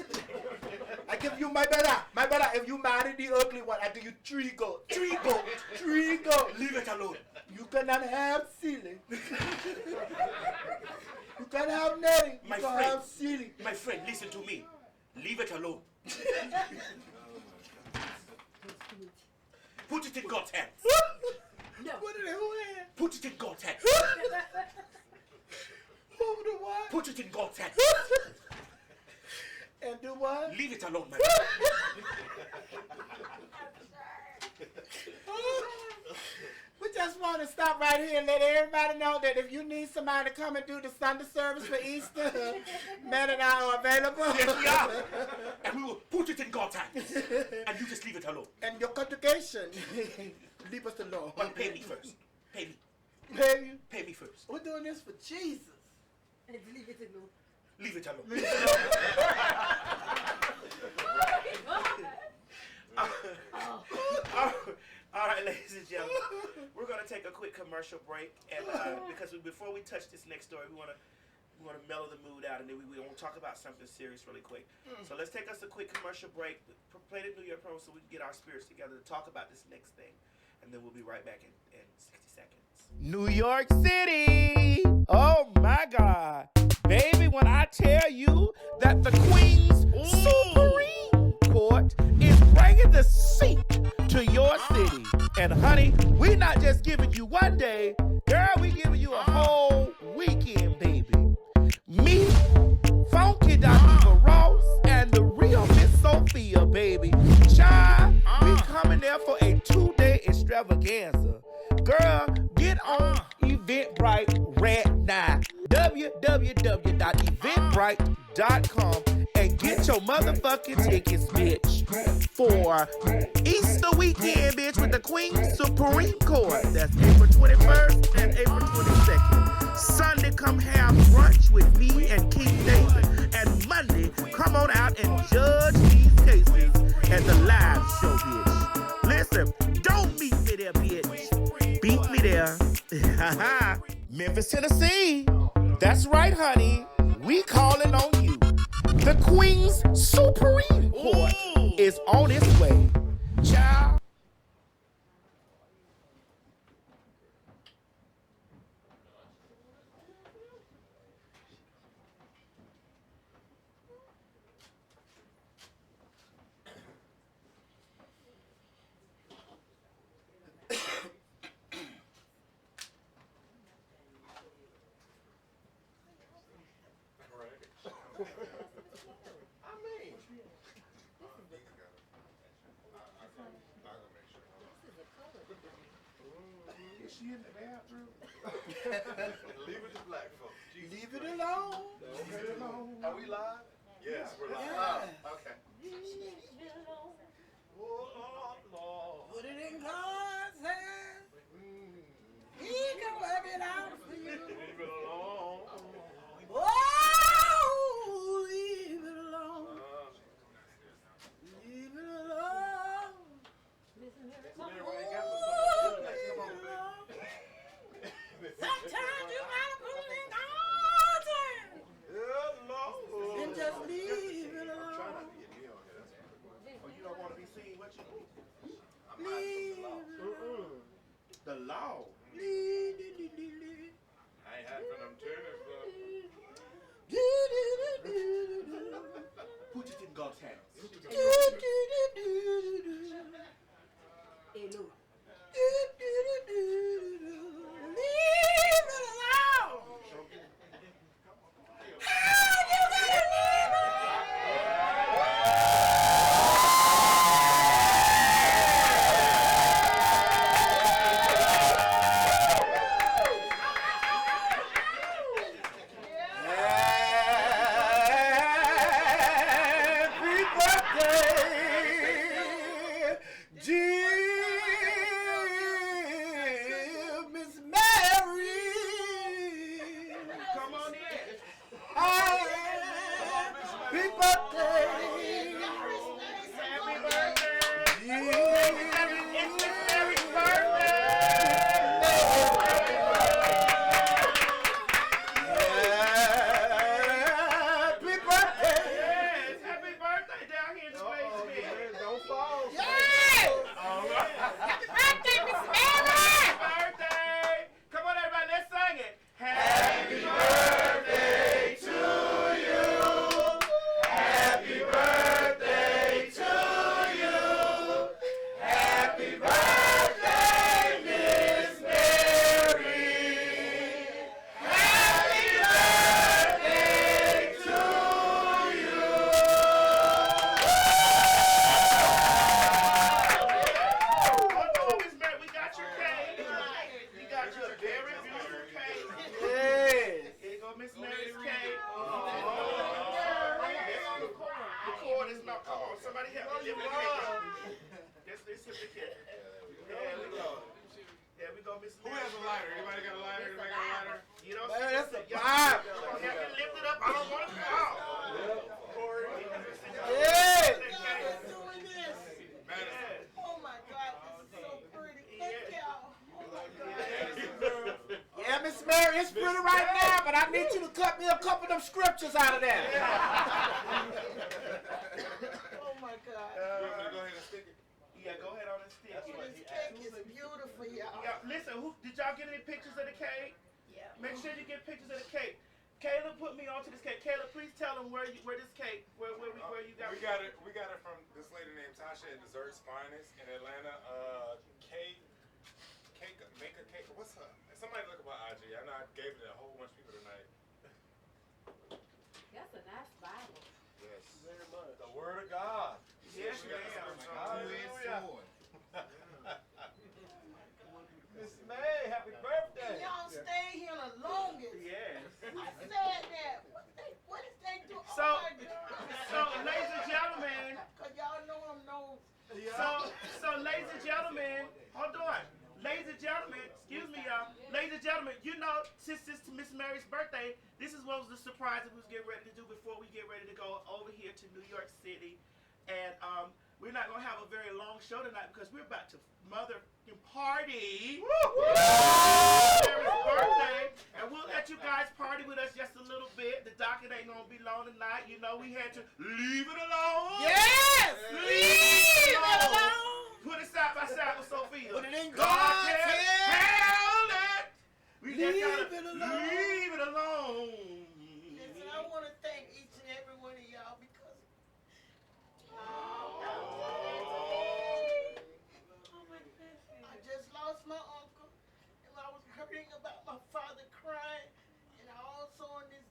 I give you my brother. My brother, if you marry the ugly one, I give you 3 goats. 3 goats. 3 goats. Leave it alone. You cannot have ceiling. You can't have netting. You My can't friend. have ceiling. My friend, listen to me. Leave it alone. Put it in God's hands. No. What did who had? Put it in God's hands. Who the what? Put it in God's hands. And do what? Leave it alone, my friend. We just want to stop right here and let everybody know that if you need somebody to come and do the Sunday service for Easter, Matt and I are available. Yes, we are. And we will put it in God's hands. And you just leave it alone. And your congregation, leave us alone. But pay me first. Pay me. Pay you? Pay me first. We're doing this for Jesus. And leave it alone. Leave it alone. All right, ladies and gentlemen, we're gonna take a quick commercial break, and because before we touch this next story, we wanna mellow the mood out, and then we want to talk about something serious really quick. So let's take us a quick commercial break. Play the New Year promo so we can get our spirits together to talk about this next thing, and then we'll be right back in 60 seconds. New York City. Oh my God. Baby, when I tell you that the Queen's Supreme Resort is bringing the seat to your city. And honey, we not just giving you one day, girl, we giving you a whole weekend, baby. Me, Funky Dr. Ross, and the real Miss Sophia, baby. Child, we coming there for a 2-day extravaganza. Girl, get on Eventbrite right now. www.eventbrite.com and get your motherfucking tickets, bitch. For Easter weekend, bitch, with the Queen's Supreme Court. That's April 21st and April 22nd. Sunday, come have brunch with me and King David. And Monday, come on out and judge these cases at the live show, bitch. Listen, don't meet me there, bitch. Beat me there. Memphis, Tennessee. That's right, honey. We calling on you. The Queen's Supreme Court is on its way. Ciao. Is she in the bathroom? Leave it to black folks. Jesus Leave it Christ. alone. Leave it alone. Are we live? Yes, we're live. Yeah. Okay. Put it in God's hands. He can work it out for you. Leave it alone. Oh, leave it alone. Leave it alone. Sometimes you gotta put it in God's hands. And just leave it alone. Oh, you don't want to be seen, what you do? Leave it alone. The law. Leave it alone. I ain't had for them tennis, Put it in God's hands. Hello. Leave it alone. You gotta leave it Happy birthday, dear Miss Mary. Come on in. Happy birthday. Happy birthday. Dear It's Miss Mary's birthday. Happy birthday. Yes, happy birthday down here in the basement. Don't fall. Yes. All right. Happy birthday, Miss Mary. Happy birthday. Come on, everybody, let's sing it. Happy birthday to you. Happy birthday to you. Happy birthday, Miss Mary. Happy birthday to you. Miss Mary, we got your cake. We got you a very beautiful cake. Yes. Here you go, Miss Mary's cake. The cord is not. Come on, somebody help me lift the cake. Let's lift the cake. There we go. There we go, Miss Who Mary. has a lighter? Anybody got a lighter? Anybody got a lighter? You don't Man, see that's this? a Y'all- vibe. Come on, help me lift it up. I don't want it to fall. Corey, Yes. Doing this. Madison. Oh my God, this is so pretty. Thank y'all. Oh my God. Yeah, Miss Mary, it's pretty right now, but I need you to cut me a couple of them scriptures out of there. Oh my God. You want me to go ahead and stick it? Yeah, go ahead on and stick it. This cake is beautiful, y'all. Yeah, listen, did y'all get any pictures of the cake? Yeah. Make sure you get pictures of the cake. Caleb put me onto this cake. Caleb, please tell them where this cake, where you got it. We got it from this lady named Tasha at Desserts Finest in Atlanta. Cake, make a cake. What's her? Somebody look up her IG. I know I gave it to a whole bunch of people tonight. That's a nice Bible. Yes. Very much. The word of God. Yes, We got the ma'am. scripture on it. Miss May, happy birthday. Y'all stay here the longest. Yes. I said that. What is they do? So, Oh my God. so, ladies and gentlemen, Cause y'all know I'm no. so, ladies and gentlemen, hold on. Ladies and gentlemen, excuse me, y'all. Ladies and gentlemen, you know, since it's Miss Mary's birthday, this is what was the surprise that we was getting ready to do before we get ready to go over here to New York City. And we're not going to have a very long show tonight because we're about to motherfucking party. Mary's birthday. And we'll let you guys party with us just a little bit. The docket ain't going to be long tonight. You know, we had to leave it alone. Yes! Leave it alone! Put it side by side with Sophia. Put it in God God's can hands. handle it. We just Leave gotta it alone. leave it alone. Listen, I want to thank each and every one of y'all because I just lost my uncle, and I was hurting about my father crying, and I also on this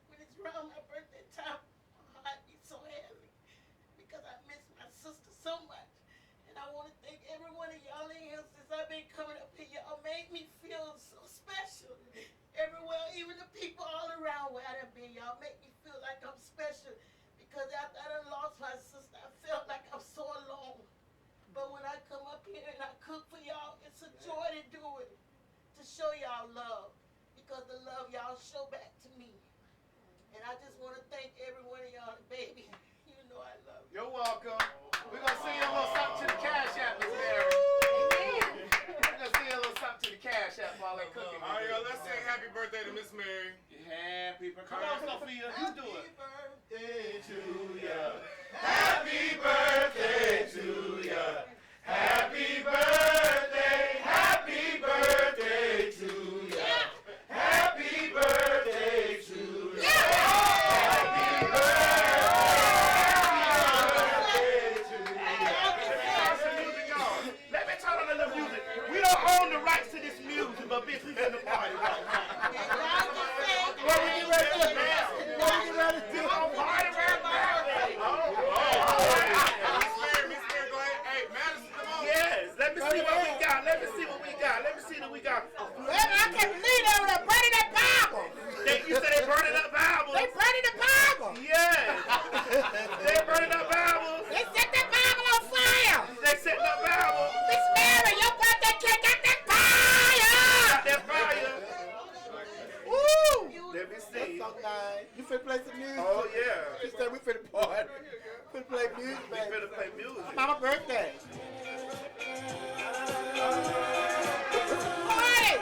when it's around my birthday time, my heart be so heavy because I miss my sister so much, and I want to thank every one of y'all in here since I've been coming up here. Y'all made me feel so special. Everywhere, even the people all around where I done been, y'all make me feel like I'm special because after I done lost my sister, I felt like I'm so alone. But when I come up here and I cook for y'all, it's a joy to do it, to show y'all love because the love y'all show back to me. And I just want to thank every one of y'all, baby. You know I love you. You're welcome. We're going to sing a little something to the Cash App, Miss Mary. We're going to sing a little something to the Cash App while they're cooking. All right, y'all, let's sing happy birthday to Miss Mary. Happy birthday. Come on, Sophia. You do it. Birthday to ya. Happy birthday to ya. Happy birthday. Happy birthday to ya. Happy birthday to ya. Happy birthday to ya. Let me turn on the little music. We don't own the rights to this music, but bitch, we in the party right now. What we get ready to do? What we get ready to do? Party right now. Miss Mary, go ahead. Hey, Madison, come on. Yes, let me see what we got. Let me see what we got. Let me see what we got. I can't believe they were burning that Bible. You said they burning up Bibles. They burning the Bible. Yes. They burning up Bibles. They set that Bible on fire. They setting up Bibles. Miss Mary, your birthday cake got that fire. Got that fire. Woo. Let me see. So nice. You finna play some music? Oh yeah. She said we finna party. Finna play music, We baby. finna play music. Mama birthday. Party.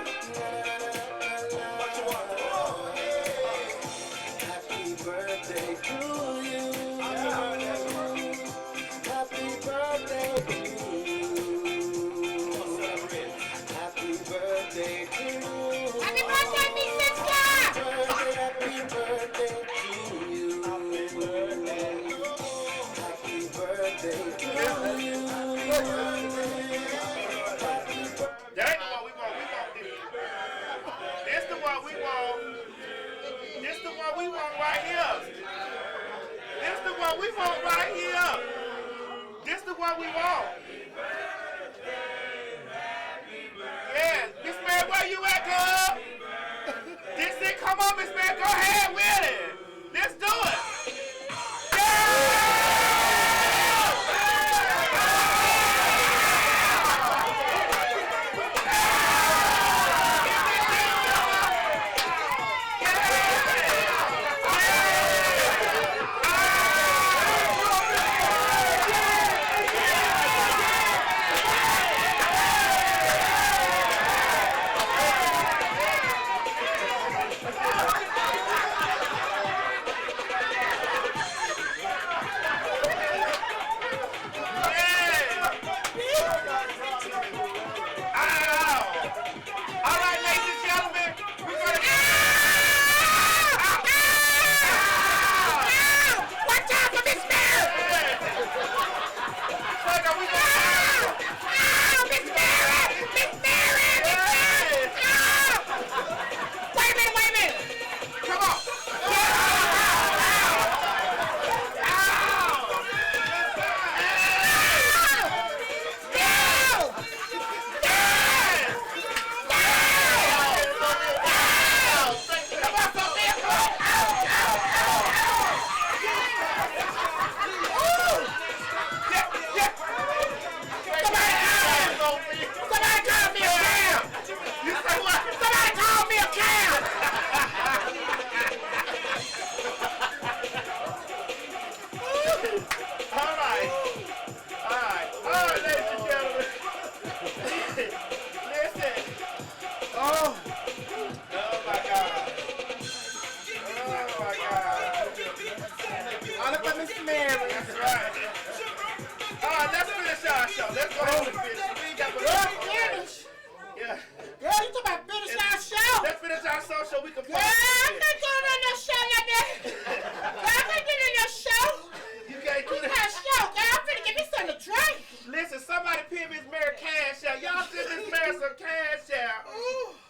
y'all send Miss Mary some cash out.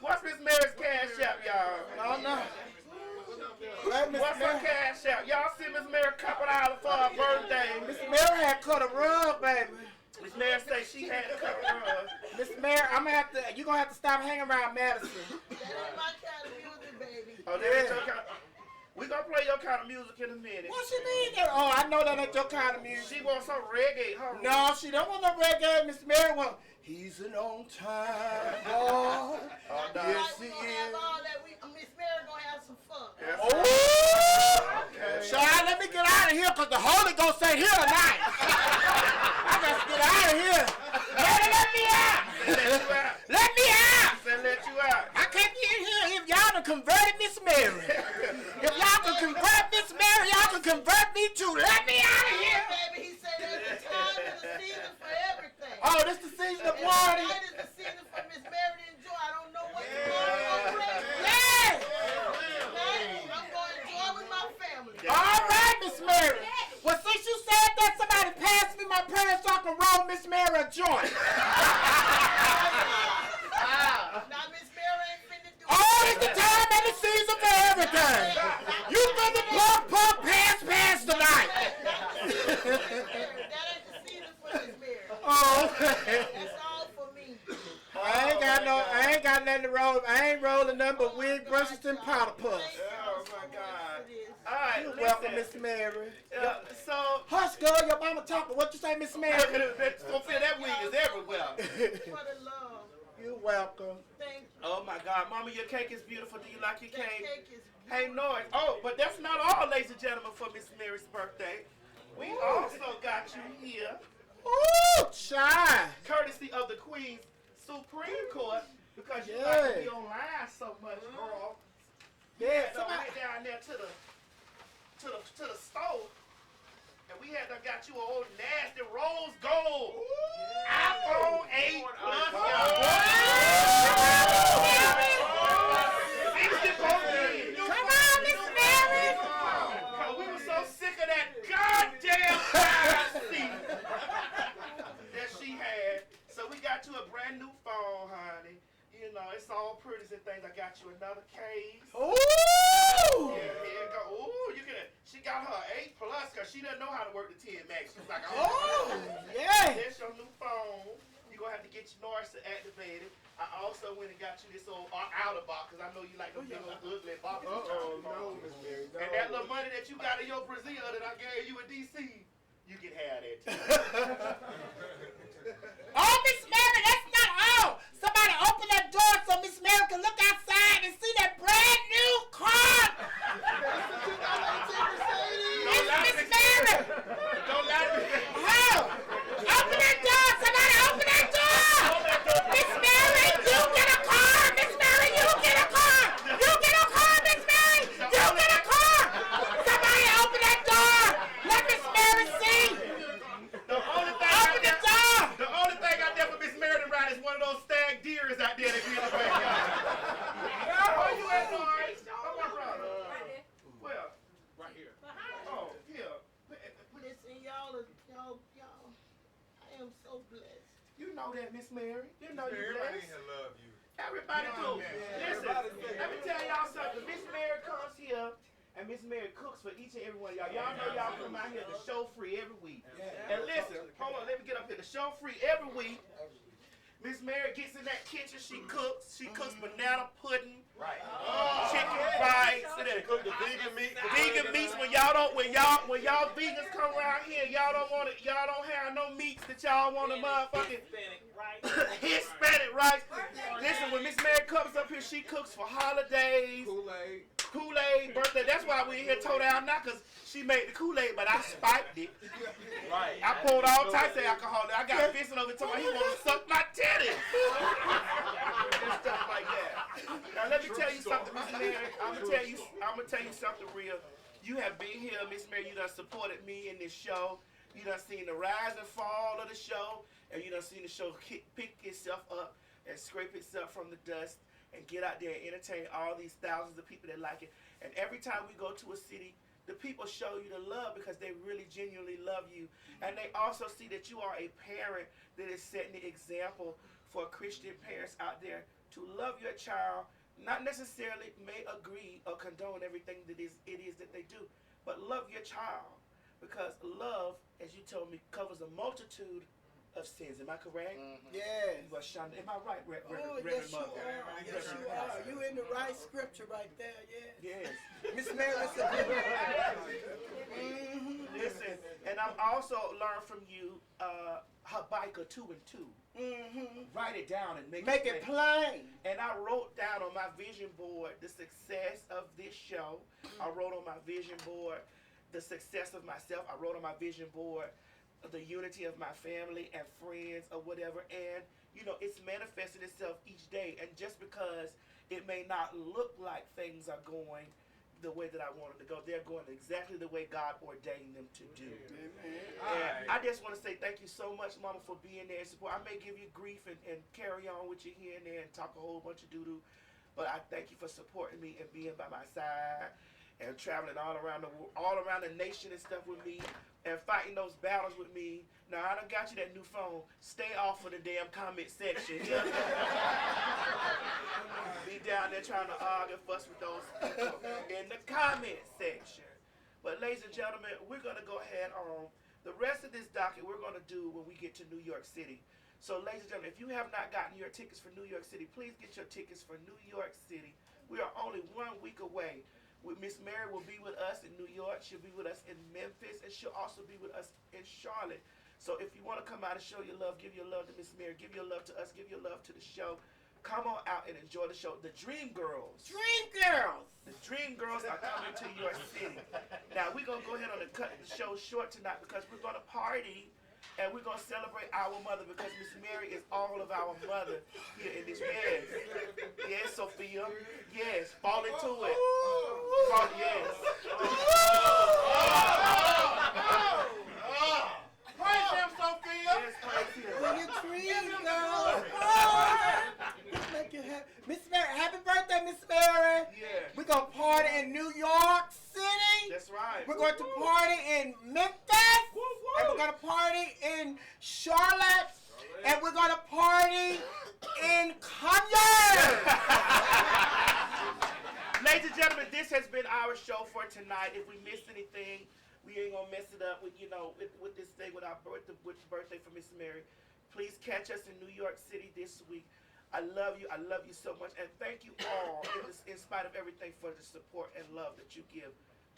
What's Miss Mary's cash out, y'all? I don't know. What's her cash out? Y'all send Miss Mary $2 for her birthday. Miss Mary had cut a rug, baby. Miss Mary say she had to cut a rug. Miss Mary, you're gonna have to stop hanging around Madison. That ain't my kind of music, baby. Oh, that ain't your kind. We gonna play your kind of music in a minute. What she mean? Oh, I know that ain't your kind of music. She wants some reggae, huh? No, she don't want no reggae. Miss Mary want. He's an on time boy. Oh, no. Yes, he We gonna is. have all that. Miss Mary gonna have some fun. Oh! Okay. Child, let me get out of here because the Holy Ghost ain't here tonight. I got to get out of here. Let me out. Let me out. Let you out. I can't get in here if y'all done converted Miss Mary. If y'all can convert Miss Mary, y'all can convert me too. Let me out of here. Baby, he said there's a time and a season for everything. Oh, this the season of party. Tonight is the season for Miss Mary to enjoy. I don't know what tomorrow brings. Yeah. Tonight, I'm going to enjoy with my family. All right, Miss Mary. Well, since you said that, somebody passed me my purse so I can roll Miss Mary a joint. Now, Miss Mary ain't finna do Oh, it's the time and the season for everything. You finna pump, pass tonight. That ain't the season for Miss Mary. Oh, okay. That's all for me. I ain't got nothing to roll. I ain't rolling nothing but wig brushes and powder puffs. Oh, my God. All right, You're welcome, Miss Mary. So, Hush, girl, your mama talking. What you say, Miss Mary? Sophia, that wig is everywhere. For the love. You're welcome. Thank you. Oh, my God. Mama, your cake is beautiful. Do you like your That cake? cake is Hey, Norris. Oh, but that's not all, ladies and gentlemen, for Miss Mary's birthday. We also got you here, Ooh, shy. courtesy of the Queen's Supreme Court, because you Yeah. like to be online so much, girl. Yeah, So we somebody. went down there to the store, and we had got you an old nasty rose gold iPhone 8 Plus. Come on, Miss Mary. Cause we were so sick of that goddamn privacy that she had. So we got you a brand new phone, honey. You know, it's all pretty and things. I got you another case. Ooh. Yeah, here it go. Ooh, you can. She got her 8 Plus because she doesn't know how to work the 10 Max. She's like, Oh, yeah. There's your new phone. You're going to have to get your Norris to activate it. I also went and got you this old outer box because I know you like them big old ugly boxes. no, Miss Mary. No. And that little money that you got in your Brazil that I gave you in D.C., you can have that too. Oh, Miss Mary, that's not all. Somebody open that door so Miss Mary can look outside and see that brand new car. It's Miss Mary. Don't lie to me. Oh, open that door. Somebody open that door. Miss Mary, you get a car. Miss Mary, you get a car. You get a car, Miss Mary. You get a car. Somebody open that door. Let Miss Mary see. The only thing Open the door. The only thing I did for Miss Mary to ride is one of those stag deers out there that be in the backyard. Where you at, Norris? Come on, brother. Where? Right here. Oh, here. Listen, y'all. I am so blessed. You know that, Miss Mary. You know you Everybody in blessed. here love you. Everybody do. Listen, let me tell y'all something. Miss Mary comes here, and Miss Mary cooks for each and every one of y'all. Y'all know y'all come out here to show free every week. And listen, hold on, let me get up here. The show free every week. Miss Mary gets in that kitchen, she cooks. She cooks banana pudding, chicken bites, and then Cook the vegan meat. vegan meats. When y'all vegans come around here, y'all don't have no meats that y'all want to motherfucking Hispanic rice. Listen, when Miss Mary comes up here, she cooks for holidays, Kool-Aid, birthday. That's why we in here toe down now, because she made the Kool-Aid, but I spiked it. Right. I poured all types of alcohol. I got Vincent over talking about he want to suck my titties. And stuff like that. Now let me tell you something, Miss Mary. I'm gonna tell you something real. You have been here, Miss Mary. You done supported me in this show. You done seen the rise and fall of the show, and you done seen the show pick itself up and scrape itself from the dust and get out there and entertain all these thousands of people that like it. And every time we go to a city, the people show you the love because they really genuinely love you. And they also see that you are a parent that is setting the example for Christian parents out there to love your child, not necessarily may agree or condone everything that it is that they do, but love your child, because love, as you told me, covers a multitude of sins. Am I correct? Yes. You are Shonda. Am I right, Oh, yes, you are. Yes, you are. You in the right scripture right there, yes. Yes. Miss Mary, listen. Listen, and I'm also learned from you, Habakkuk 2 and 2. Write it down and make it plain. And I wrote down on my vision board the success of this show. I wrote on my vision board the success of myself. I wrote on my vision board the unity of my family and friends or whatever. And, you know, it's manifesting itself each day. And just because it may not look like things are going the way that I want them to go, they're going exactly the way God ordained them to do. And I just want to say thank you so much, Mama, for being there and support. I may give you grief and carry on with you here and there and talk a whole bunch of doo-doo, but I thank you for supporting me and being by my side and traveling all around the nation and stuff with me and fighting those battles with me. Now, I done got you that new phone. Stay off of the damn comment section. Be down there trying to argue and fuss with those people in the comment section. But ladies and gentlemen, we're going to go ahead on the rest of this docket we're going to do when we get to New York City. So ladies and gentlemen, if you have not gotten your tickets for New York City, please get your tickets for New York City. We are only 1 week away. Miss Mary will be with us in New York. She'll be with us in Memphis, and she'll also be with us in Charlotte. So if you want to come out and show your love, give your love to Miss Mary, give your love to us, give your love to the show. Come on out and enjoy the show. The Dream Girls. Dream Girls. The Dream Girls are coming to your city. Now, we're going to go ahead and cut the show short tonight because we're going to party and we're going to celebrate our mother because Miss Mary is all of our mother here in this. Yes. Yes, Sophia. Yes. Fall into it. Fall, yes. Praise him, Sophia. Yes, praise him. When you dream, girl. Make you happy. Miss Mary, happy birthday, Miss Mary. Yeah. We're going to party in New York City. That's right. We're going to party in Memphis. And we're going to party in Charlotte. And we're going to party in Kanye. Ladies and gentlemen, this has been our show for tonight. If we missed anything, we ain't gonna mess it up with with this thing with with the birthday for Miss Mary. Please catch us in New York City this week. I love you so much, and thank you all in spite of everything for the support and love that you give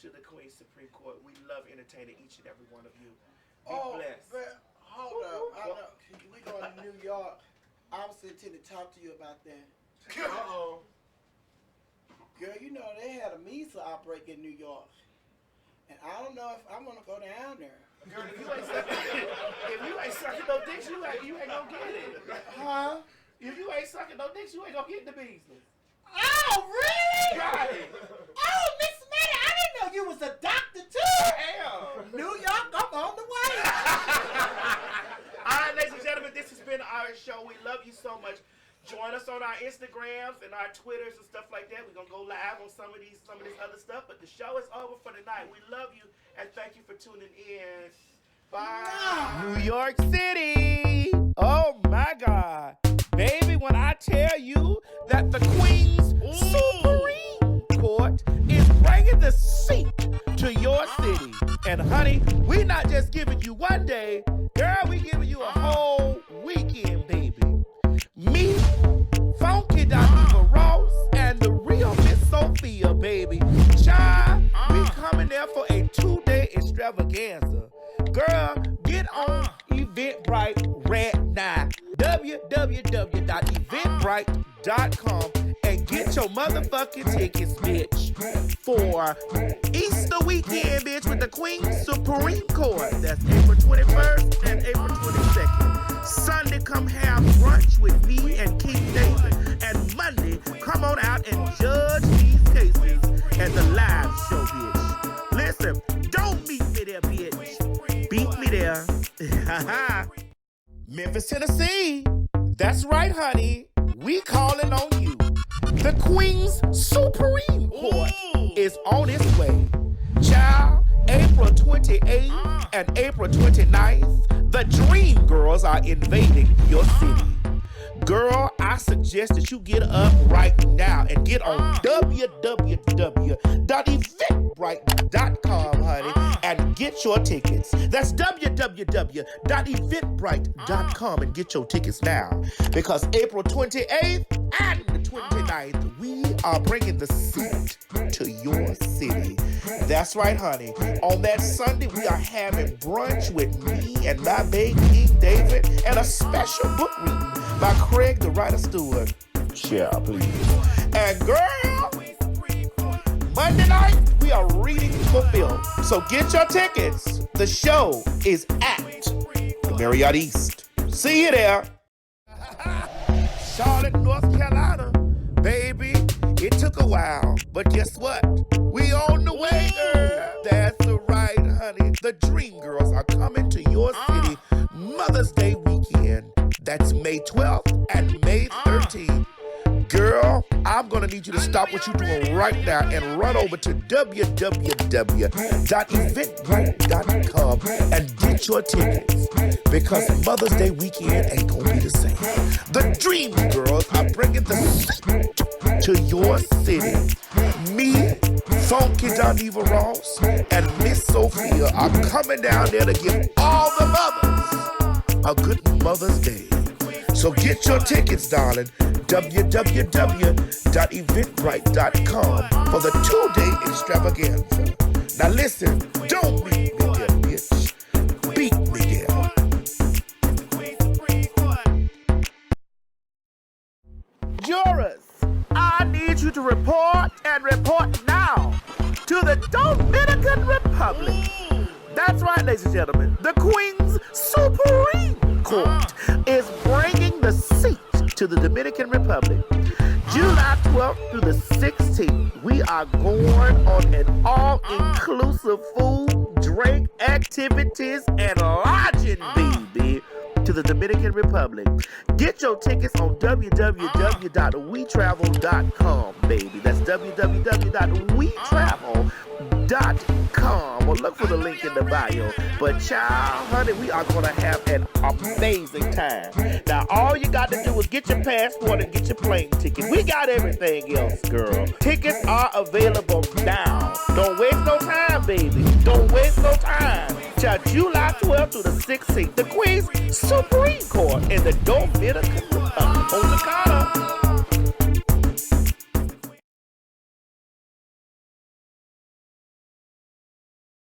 to the Queen's Supreme Court. We love entertaining each and every one of you. Be blessed. But hold up. We going to New York. I was intending to talk to you about that. Girl, you know they had a measles outbreak in New York. And I don't know if I'm going to go down there. Girl, if you ain't sucking no dicks, you ain't gonna get it. Huh? If you ain't sucking no dicks, you ain't gonna get the business. Oh, really? Got it. Oh, Miss Manny, I didn't know you was a doctor, too. Damn. New York, I'm on the way. All right, ladies and gentlemen, this has been our show. We love you so much. Join us on our Instagrams and our Twitters and stuff like that. We're going to go live on some of this other stuff. But the show is over for tonight. We love you, and thank you for tuning in. Bye. New York City. Oh, my God. Baby, when I tell you that the Queen's Supreme Court is bringing the seat to your city. And, honey, we not just giving you one day. Girl, we giving you a whole weekend, baby. Me, Funky Dr. Ross, and the real Miss Sophia, baby. Child, we coming there for a 2-day extravaganza. Girl, get on Eventbrite right now. www.eventbrite.com and get your motherfucking tickets, bitch. For Easter weekend, bitch, with the Queen's Supreme Court. That's April 21st and April 22nd. Sunday, come have brunch with me and King David. And Monday, come on out and judge these cases as a live show, bitch. Listen, don't meet me there, bitch. Beat me there. Memphis, Tennessee. That's right, honey. We calling on you. The Queen's Supreme Court is on its way. Child, April 28th and April 29th, the Dream Girls are invading your city. Girl, I suggest that you get up right now and get on www.eventbrite.com, honey, and get your tickets. That's www.eventbrite.com and get your tickets now. Because April 28th and the 29th, we are bringing the seat to your city. That's right, honey. On that Sunday, we are having brunch with me and my baby King David and a special book reading by Craig the Writer Stewart. Share, please. And girl, Monday night, we are reading for film. So get your tickets. The show is at the Marriott East. See you there. Charlotte, North Carolina. Baby, it took a while, but guess what? We on the way, girl. That's right, honey. The Dream Girls are coming to your city Mother's Day weekend. That's May 12th and May 13th. Girl, I'm gonna need you to stop what you're doing right now and run over to www.eventbrite.com and get your tickets, because Mother's Day weekend ain't gonna be the same. The Dream Girls are bringing the seat to your city. Me, Funky Doneva Ross, and Miss Sophia are coming down there to give all the mothers a good Mother's Day. So get your tickets, darling. www.eventbrite.com for the 2-day extravaganza. Now listen, don't beat me there, bitch. Beat me there. Jurors, I need you to report and report now to the Dominican Republic. That's right, ladies and gentlemen. The Queen's Supreme Court is bringing the seat to the Dominican Republic. July 12th through the 16th, we are going on an all-inclusive food, drink, activities, and lodging, baby, to the Dominican Republic. Get your tickets on www.wetravel.com, baby. That's www.wetravel.com. Or look for the link in the bio. But child, honey, we are going to have an amazing time. Now, all you got to do is get your passport and get your plane ticket. We got everything else, girl. Tickets are available now. Don't waste no time, baby. Don't waste no time. Child, July 12th through the 16th, the Queen's Supreme Court in the Dominican Republic. On the corner.